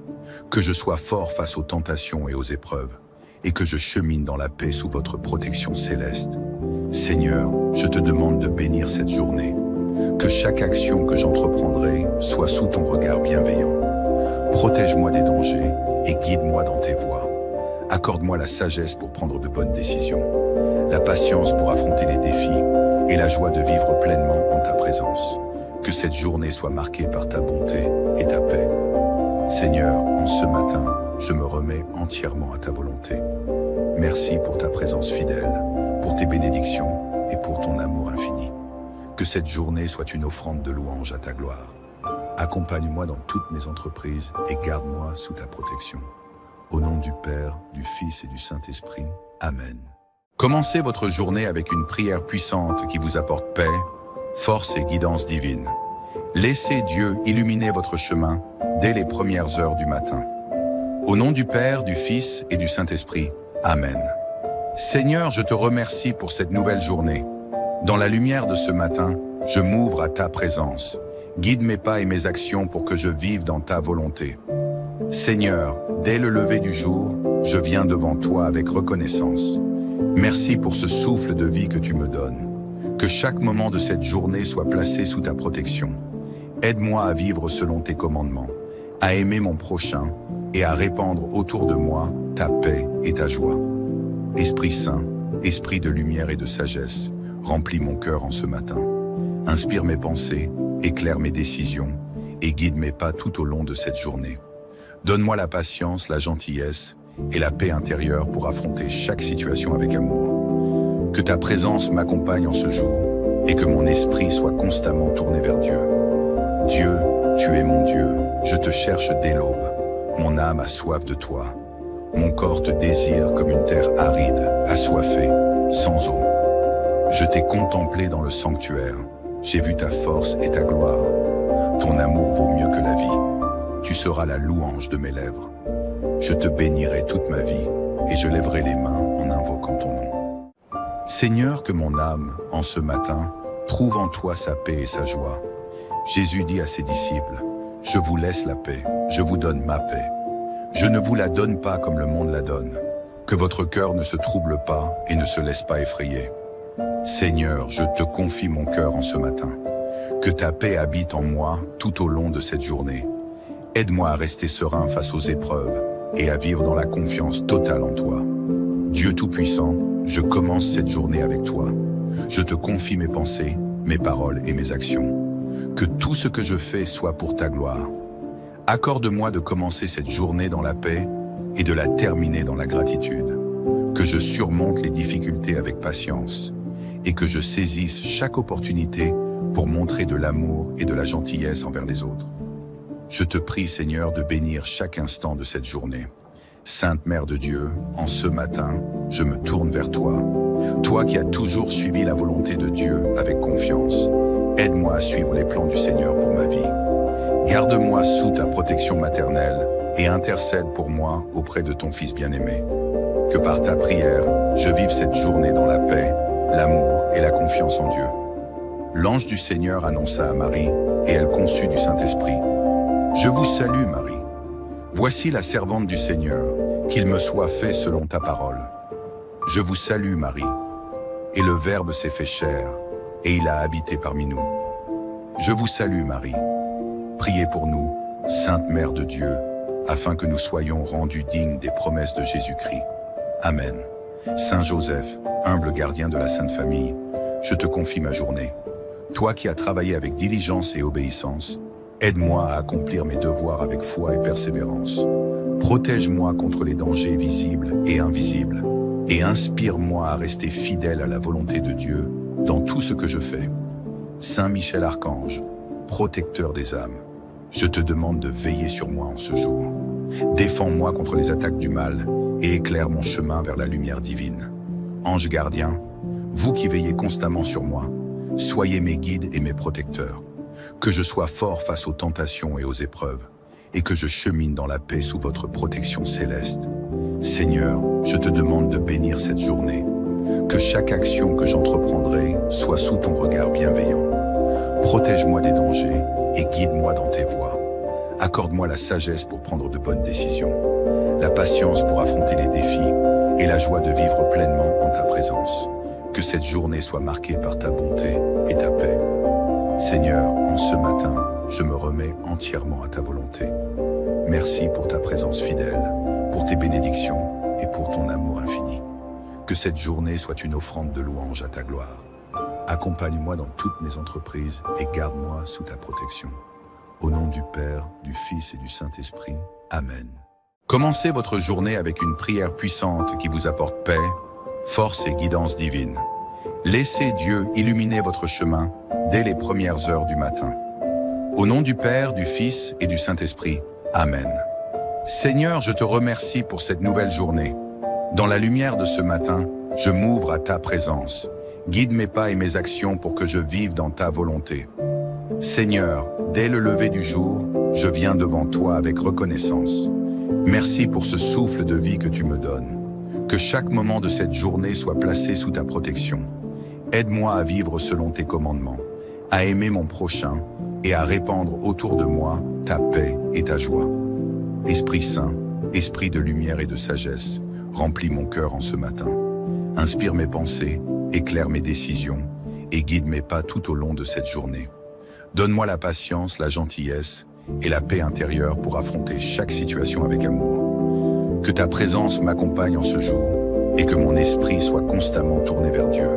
Que je sois fort face aux tentations et aux épreuves, et que je chemine dans la paix sous votre protection céleste. Seigneur, je te demande de bénir cette journée. Que chaque action que j'entreprendrai soit sous ton regard bienveillant. Protège-moi des dangers et guide-moi dans tes voies. Accorde-moi la sagesse pour prendre de bonnes décisions, la patience pour affronter les défis et la joie de vivre pleinement en ta présence. Que cette journée soit marquée par ta bonté et ta paix. Seigneur, en ce matin, je me remets entièrement à ta volonté. Merci pour ta présence fidèle, pour tes bénédictions et pour ton amour infini. Que cette journée soit une offrande de louange à ta gloire. Accompagne-moi dans toutes mes entreprises et garde-moi sous ta protection. Au nom du Père, du Fils et du Saint-Esprit. Amen. Commencez votre journée avec une prière puissante qui vous apporte paix, force et guidance divine. Laissez Dieu illuminer votre chemin dès les premières heures du matin. Au nom du Père, du Fils et du Saint-Esprit. Amen. Seigneur, je te remercie pour cette nouvelle journée. Dans la lumière de ce matin, je m'ouvre à ta présence. Guide mes pas et mes actions pour que je vive dans ta volonté. Seigneur, dès le lever du jour, je viens devant toi avec reconnaissance. Merci pour ce souffle de vie que tu me donnes. Que chaque moment de cette journée soit placé sous ta protection. Aide-moi à vivre selon tes commandements, à aimer mon prochain et à répandre autour de moi ta paix et ta joie. Esprit Saint, esprit de lumière et de sagesse, remplis mon cœur en ce matin. Inspire mes pensées, éclaire mes décisions et guide mes pas tout au long de cette journée. Donne-moi la patience, la gentillesse et la paix intérieure pour affronter chaque situation avec amour. Que ta présence m'accompagne en ce jour et que mon esprit soit constamment tourné vers Dieu. Dieu, tu es mon Dieu, je te cherche dès l'aube. Mon âme a soif de toi. Mon corps te désire comme une terre aride, assoiffée, sans eau. Je t'ai contemplé dans le sanctuaire. J'ai vu ta force et ta gloire. Ton amour vaut mieux que la vie. Tu seras la louange de mes lèvres. Je te bénirai toute ma vie et je lèverai les mains en invoquant ton nom. Seigneur, que mon âme, en ce matin, trouve en toi sa paix et sa joie. Jésus dit à ses disciples, « Je vous laisse la paix, je vous donne ma paix. Je ne vous la donne pas comme le monde la donne. Que votre cœur ne se trouble pas et ne se laisse pas effrayer. Seigneur, je te confie mon cœur en ce matin. Que ta paix habite en moi tout au long de cette journée. Aide-moi à rester serein face aux épreuves et à vivre dans la confiance totale en toi. Dieu Tout-Puissant, je commence cette journée avec toi. Je te confie mes pensées, mes paroles et mes actions. Que tout ce que je fais soit pour ta gloire. Accorde-moi de commencer cette journée dans la paix et de la terminer dans la gratitude. Que je surmonte les difficultés avec patience et que je saisisse chaque opportunité pour montrer de l'amour et de la gentillesse envers les autres. Je te prie, Seigneur, de bénir chaque instant de cette journée. Sainte Mère de Dieu, en ce matin, je me tourne vers toi. Toi qui as toujours suivi la volonté de Dieu avec confiance, aide-moi à suivre les plans du Seigneur pour ma vie. Garde-moi sous ta protection maternelle et intercède pour moi auprès de ton Fils bien-aimé. Que par ta prière, je vive cette journée dans la paix, l'amour et la confiance en Dieu. L'ange du Seigneur annonça à Marie, et elle conçut du Saint-Esprit. Je vous salue, Marie. Voici la servante du Seigneur, qu'il me soit fait selon ta parole. Je vous salue, Marie. Et le Verbe s'est fait chair, et il a habité parmi nous. Je vous salue, Marie. Priez pour nous, Sainte Mère de Dieu, afin que nous soyons rendus dignes des promesses de Jésus-Christ. Amen. Saint Joseph, humble gardien de la Sainte Famille, je te confie ma journée. Toi qui as travaillé avec diligence et obéissance, aide-moi à accomplir mes devoirs avec foi et persévérance. Protège-moi contre les dangers visibles et invisibles, et inspire-moi à rester fidèle à la volonté de Dieu dans tout ce que je fais. Saint Michel Archange, protecteur des âmes, je te demande de veiller sur moi en ce jour. Défends-moi contre les attaques du mal et éclaire mon chemin vers la lumière divine. Ange gardien, vous qui veillez constamment sur moi, soyez mes guides et mes protecteurs. Que je sois fort face aux tentations et aux épreuves, et que je chemine dans la paix sous votre protection céleste. Seigneur, je te demande de bénir cette journée. Que chaque action que j'entreprendrai soit sous ton regard bienveillant. Protège-moi des dangers et guide-moi dans tes voies. Accorde-moi la sagesse pour prendre de bonnes décisions, la patience pour affronter les défis et la joie de vivre pleinement en ta présence. Que cette journée soit marquée par ta bonté et ta paix. Seigneur, en ce matin, je me remets entièrement à ta volonté. Merci pour ta présence fidèle, pour tes bénédictions et pour ton amour infini. Que cette journée soit une offrande de louange à ta gloire. Accompagne-moi dans toutes mes entreprises et garde-moi sous ta protection. Au nom du Père, du Fils et du Saint-Esprit. Amen. Commencez votre journée avec une prière puissante qui vous apporte paix, force et guidance divine. Laissez Dieu illuminer votre chemin dès les premières heures du matin. Au nom du Père, du Fils et du Saint-Esprit. Amen. Seigneur, je te remercie pour cette nouvelle journée. Dans la lumière de ce matin, je m'ouvre à ta présence. Guide mes pas et mes actions pour que je vive dans ta volonté. Seigneur, dès le lever du jour, je viens devant toi avec reconnaissance. Merci pour ce souffle de vie que tu me donnes. Que chaque moment de cette journée soit placé sous ta protection. Aide-moi à vivre selon tes commandements, à aimer mon prochain et à répandre autour de moi ta paix et ta joie. Esprit Saint, esprit de lumière et de sagesse, remplis mon cœur en ce matin. Inspire mes pensées, éclaire mes décisions et guide mes pas tout au long de cette journée. Donne-moi la patience, la gentillesse et la paix intérieure pour affronter chaque situation avec amour. Que ta présence m'accompagne en ce jour et que mon esprit soit constamment tourné vers Dieu.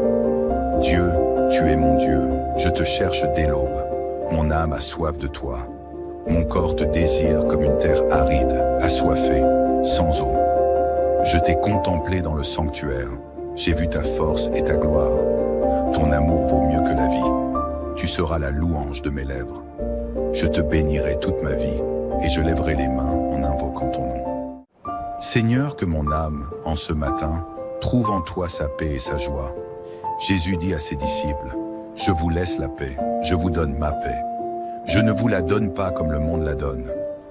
Dieu, tu es mon Dieu, je te cherche dès l'aube. Mon âme a soif de toi. Mon corps te désire comme une terre aride, assoiffée, sans eau. Je t'ai contemplé dans le sanctuaire. J'ai vu ta force et ta gloire. Ton amour vaut mieux que la vie. Tu seras la louange de mes lèvres. Je te bénirai toute ma vie et je lèverai les mains en invoquant ton nom. Seigneur, que mon âme, en ce matin, trouve en toi sa paix et sa joie. Jésus dit à ses disciples, « Je vous laisse la paix, je vous donne ma paix. Je ne vous la donne pas comme le monde la donne.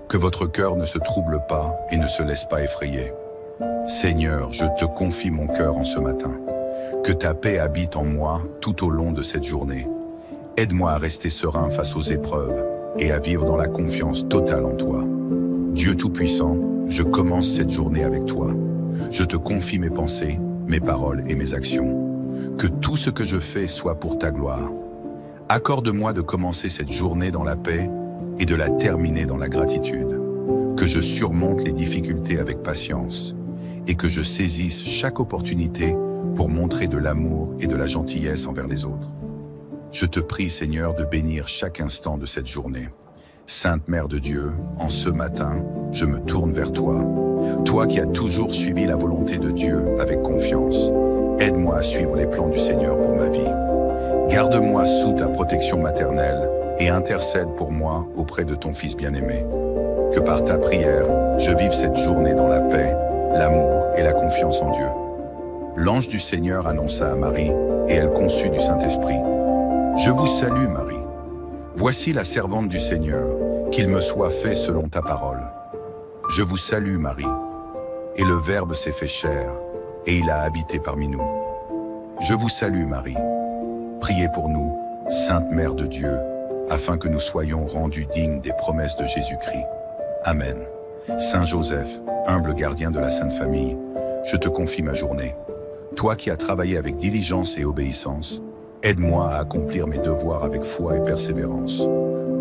Que votre cœur ne se trouble pas et ne se laisse pas effrayer. Seigneur, je te confie mon cœur en ce matin. Que ta paix habite en moi tout au long de cette journée. Aide-moi à rester serein face aux épreuves et à vivre dans la confiance totale en toi. Dieu Tout-Puissant, je commence cette journée avec toi. Je te confie mes pensées, mes paroles et mes actions. Que tout ce que je fais soit pour ta gloire. Accorde-moi de commencer cette journée dans la paix et de la terminer dans la gratitude. Que je surmonte les difficultés avec patience et que je saisisse chaque opportunité pour montrer de l'amour et de la gentillesse envers les autres. Je te prie, Seigneur, de bénir chaque instant de cette journée. Sainte Mère de Dieu, en ce matin, je me tourne vers toi. Toi qui as toujours suivi la volonté de Dieu avec confiance, aide-moi à suivre les plans du Seigneur pour ma vie. Garde-moi sous ta protection maternelle et intercède pour moi auprès de ton Fils bien-aimé. Que par ta prière, je vive cette journée dans la paix, l'amour et la confiance en Dieu. L'ange du Seigneur annonça à Marie, et elle conçut du Saint-Esprit. Je vous salue, Marie. Voici la servante du Seigneur, qu'il me soit fait selon ta parole. Je vous salue, Marie. Et le Verbe s'est fait chair, et il a habité parmi nous. Je vous salue, Marie. Priez pour nous, Sainte Mère de Dieu, afin que nous soyons rendus dignes des promesses de Jésus-Christ. Amen. Saint Joseph, humble gardien de la Sainte Famille, je te confie ma journée. Toi qui as travaillé avec diligence et obéissance, aide-moi à accomplir mes devoirs avec foi et persévérance.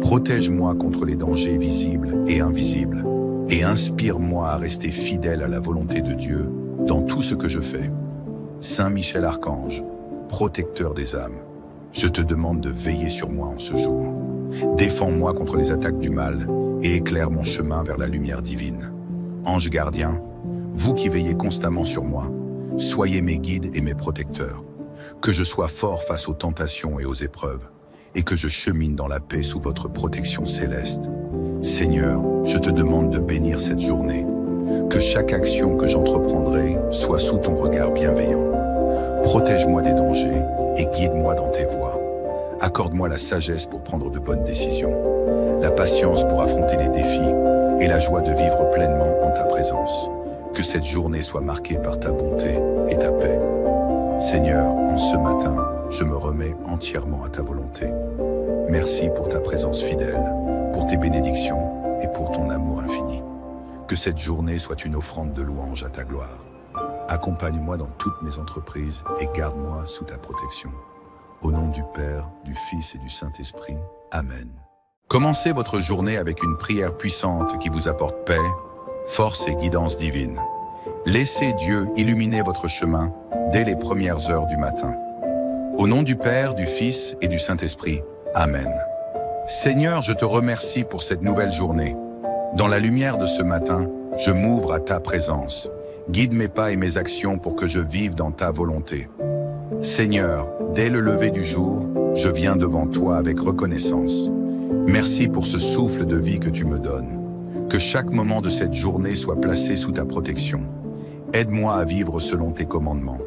Protège-moi contre les dangers visibles et invisibles, et inspire-moi à rester fidèle à la volonté de Dieu dans tout ce que je fais. Saint Michel Archange, protecteur des âmes, je te demande de veiller sur moi en ce jour. Défends-moi contre les attaques du mal et éclaire mon chemin vers la lumière divine. Ange gardien, vous qui veillez constamment sur moi, soyez mes guides et mes protecteurs. Que je sois fort face aux tentations et aux épreuves, et que je chemine dans la paix sous votre protection céleste. Seigneur, je te demande de bénir cette journée. Que chaque action que j'entreprendrai soit sous ton regard bienveillant. Protège-moi des dangers et guide-moi dans tes voies. Accorde-moi la sagesse pour prendre de bonnes décisions, la patience pour affronter les défis et la joie de vivre pleinement en ta présence. Que cette journée soit marquée par ta bonté et ta paix. Seigneur, en ce matin, je me remets entièrement à ta volonté. Merci pour ta présence fidèle, pour tes bénédictions et pour ton amour infini. Que cette journée soit une offrande de louange à ta gloire. Accompagne-moi dans toutes mes entreprises et garde-moi sous ta protection. Au nom du Père, du Fils et du Saint-Esprit. Amen. Commencez votre journée avec une prière puissante qui vous apporte paix, force et guidance divine. Laissez Dieu illuminer votre chemin dès les premières heures du matin. Au nom du Père, du Fils et du Saint-Esprit. Amen. Seigneur, je te remercie pour cette nouvelle journée. Dans la lumière de ce matin, je m'ouvre à ta présence. Guide mes pas et mes actions pour que je vive dans ta volonté. Seigneur, dès le lever du jour, je viens devant toi avec reconnaissance. Merci pour ce souffle de vie que tu me donnes. Que chaque moment de cette journée soit placé sous ta protection. Aide-moi à vivre selon tes commandements,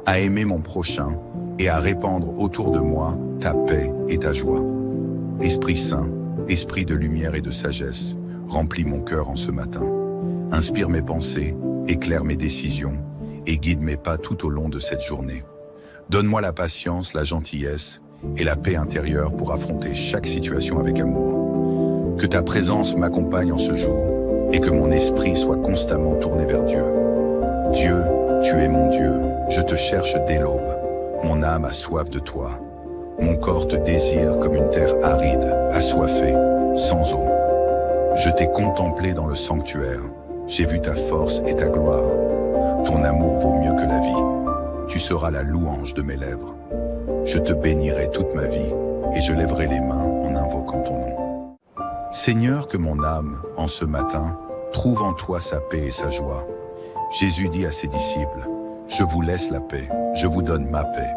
à aimer mon prochain et à répandre autour de moi ta paix et ta joie. Esprit Saint, esprit de lumière et de sagesse, remplis mon cœur en ce matin. Inspire mes pensées, éclaire mes décisions et guide mes pas tout au long de cette journée. Donne-moi la patience, la gentillesse et la paix intérieure pour affronter chaque situation avec amour. Que ta présence m'accompagne en ce jour et que mon esprit soit constamment tourné vers Dieu. Dieu, tu es mon Dieu, je te cherche dès l'aube. Mon âme a soif de toi. Mon corps te désire comme une terre aride, assoiffée, sans eau. Je t'ai contemplé dans le sanctuaire. J'ai vu ta force et ta gloire. Ton amour vaut mieux que la vie. Tu seras la louange de mes lèvres. Je te bénirai toute ma vie et je lèverai les mains en invoquant ton nom. Seigneur, que mon âme, en ce matin, trouve en toi sa paix et sa joie. Jésus dit à ses disciples, « Je vous laisse la paix, je vous donne ma paix.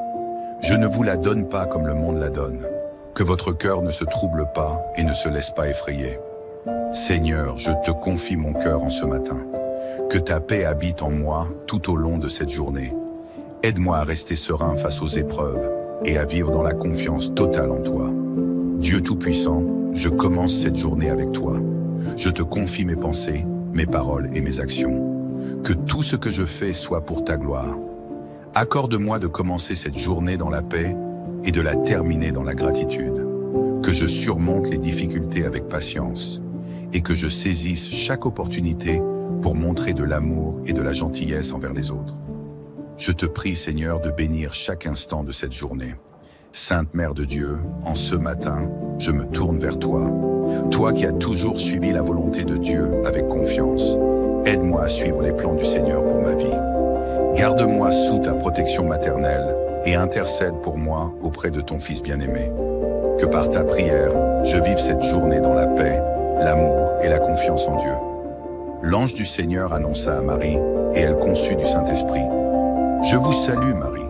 Je ne vous la donne pas comme le monde la donne. Que votre cœur ne se trouble pas et ne se laisse pas effrayer. Seigneur, je te confie mon cœur en ce matin. Que ta paix habite en moi tout au long de cette journée. Aide-moi à rester serein face aux épreuves et à vivre dans la confiance totale en toi. Dieu Tout-Puissant, je commence cette journée avec toi. Je te confie mes pensées, mes paroles et mes actions. Que tout ce que je fais soit pour ta gloire. Accorde-moi de commencer cette journée dans la paix et de la terminer dans la gratitude. Que je surmonte les difficultés avec patience et que je saisisse chaque opportunité pour montrer de l'amour et de la gentillesse envers les autres. Je te prie, Seigneur, de bénir chaque instant de cette journée. Sainte Mère de Dieu, en ce matin, je me tourne vers toi. Toi qui as toujours suivi la volonté de Dieu avec confiance, aide-moi à suivre les plans du Seigneur pour ma vie. Garde-moi sous ta protection maternelle et intercède pour moi auprès de ton Fils bien-aimé. Que par ta prière, je vive cette journée dans la paix, l'amour et la confiance en Dieu. L'ange du Seigneur annonça à Marie, et elle conçut du Saint-Esprit. Je vous salue, Marie.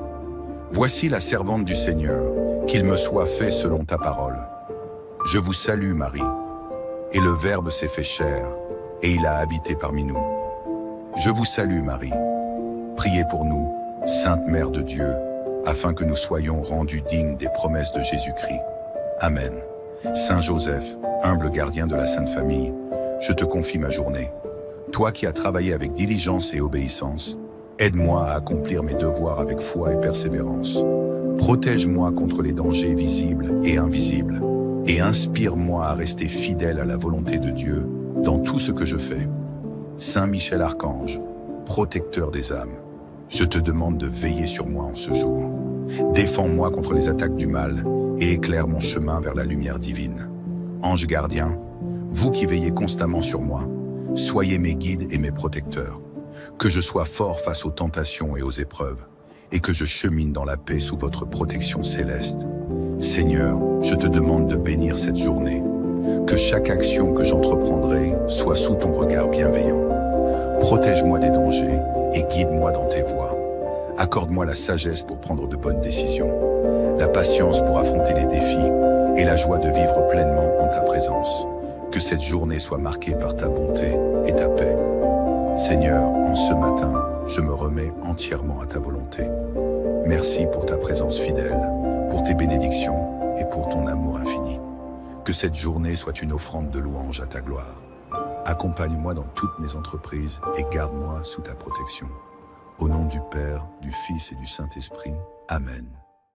Voici la servante du Seigneur, qu'il me soit fait selon ta parole. Je vous salue, Marie. Et le Verbe s'est fait chair, et il a habité parmi nous. Je vous salue, Marie. Priez pour nous, Sainte Mère de Dieu, afin que nous soyons rendus dignes des promesses de Jésus-Christ. Amen. Saint Joseph, humble gardien de la Sainte Famille, je te confie ma journée. Toi qui as travaillé avec diligence et obéissance, aide-moi à accomplir mes devoirs avec foi et persévérance. Protège-moi contre les dangers visibles et invisibles, et inspire-moi à rester fidèle à la volonté de Dieu dans tout ce que je fais. Saint Michel Archange, protecteur des âmes, je te demande de veiller sur moi en ce jour. Défends-moi contre les attaques du mal et éclaire mon chemin vers la lumière divine. Ange gardien, vous qui veillez constamment sur moi, soyez mes guides et mes protecteurs. Que je sois fort face aux tentations et aux épreuves, et que je chemine dans la paix sous votre protection céleste. Seigneur, je te demande de bénir cette journée. Que chaque action que j'entreprendrai soit sous ton regard bienveillant. Protège-moi des dangers et guide-moi dans tes voies. Accorde-moi la sagesse pour prendre de bonnes décisions, la patience pour affronter les défis et la joie de vivre pleinement en ta présence. Que cette journée soit marquée par ta bonté et ta paix. Seigneur, en ce matin, je me remets entièrement à ta volonté. Merci pour ta présence fidèle, pour tes bénédictions et pour ton amour infini. Que cette journée soit une offrande de louange à ta gloire. Accompagne-moi dans toutes mes entreprises et garde-moi sous ta protection. Au nom du Père, du Fils et du Saint-Esprit. Amen.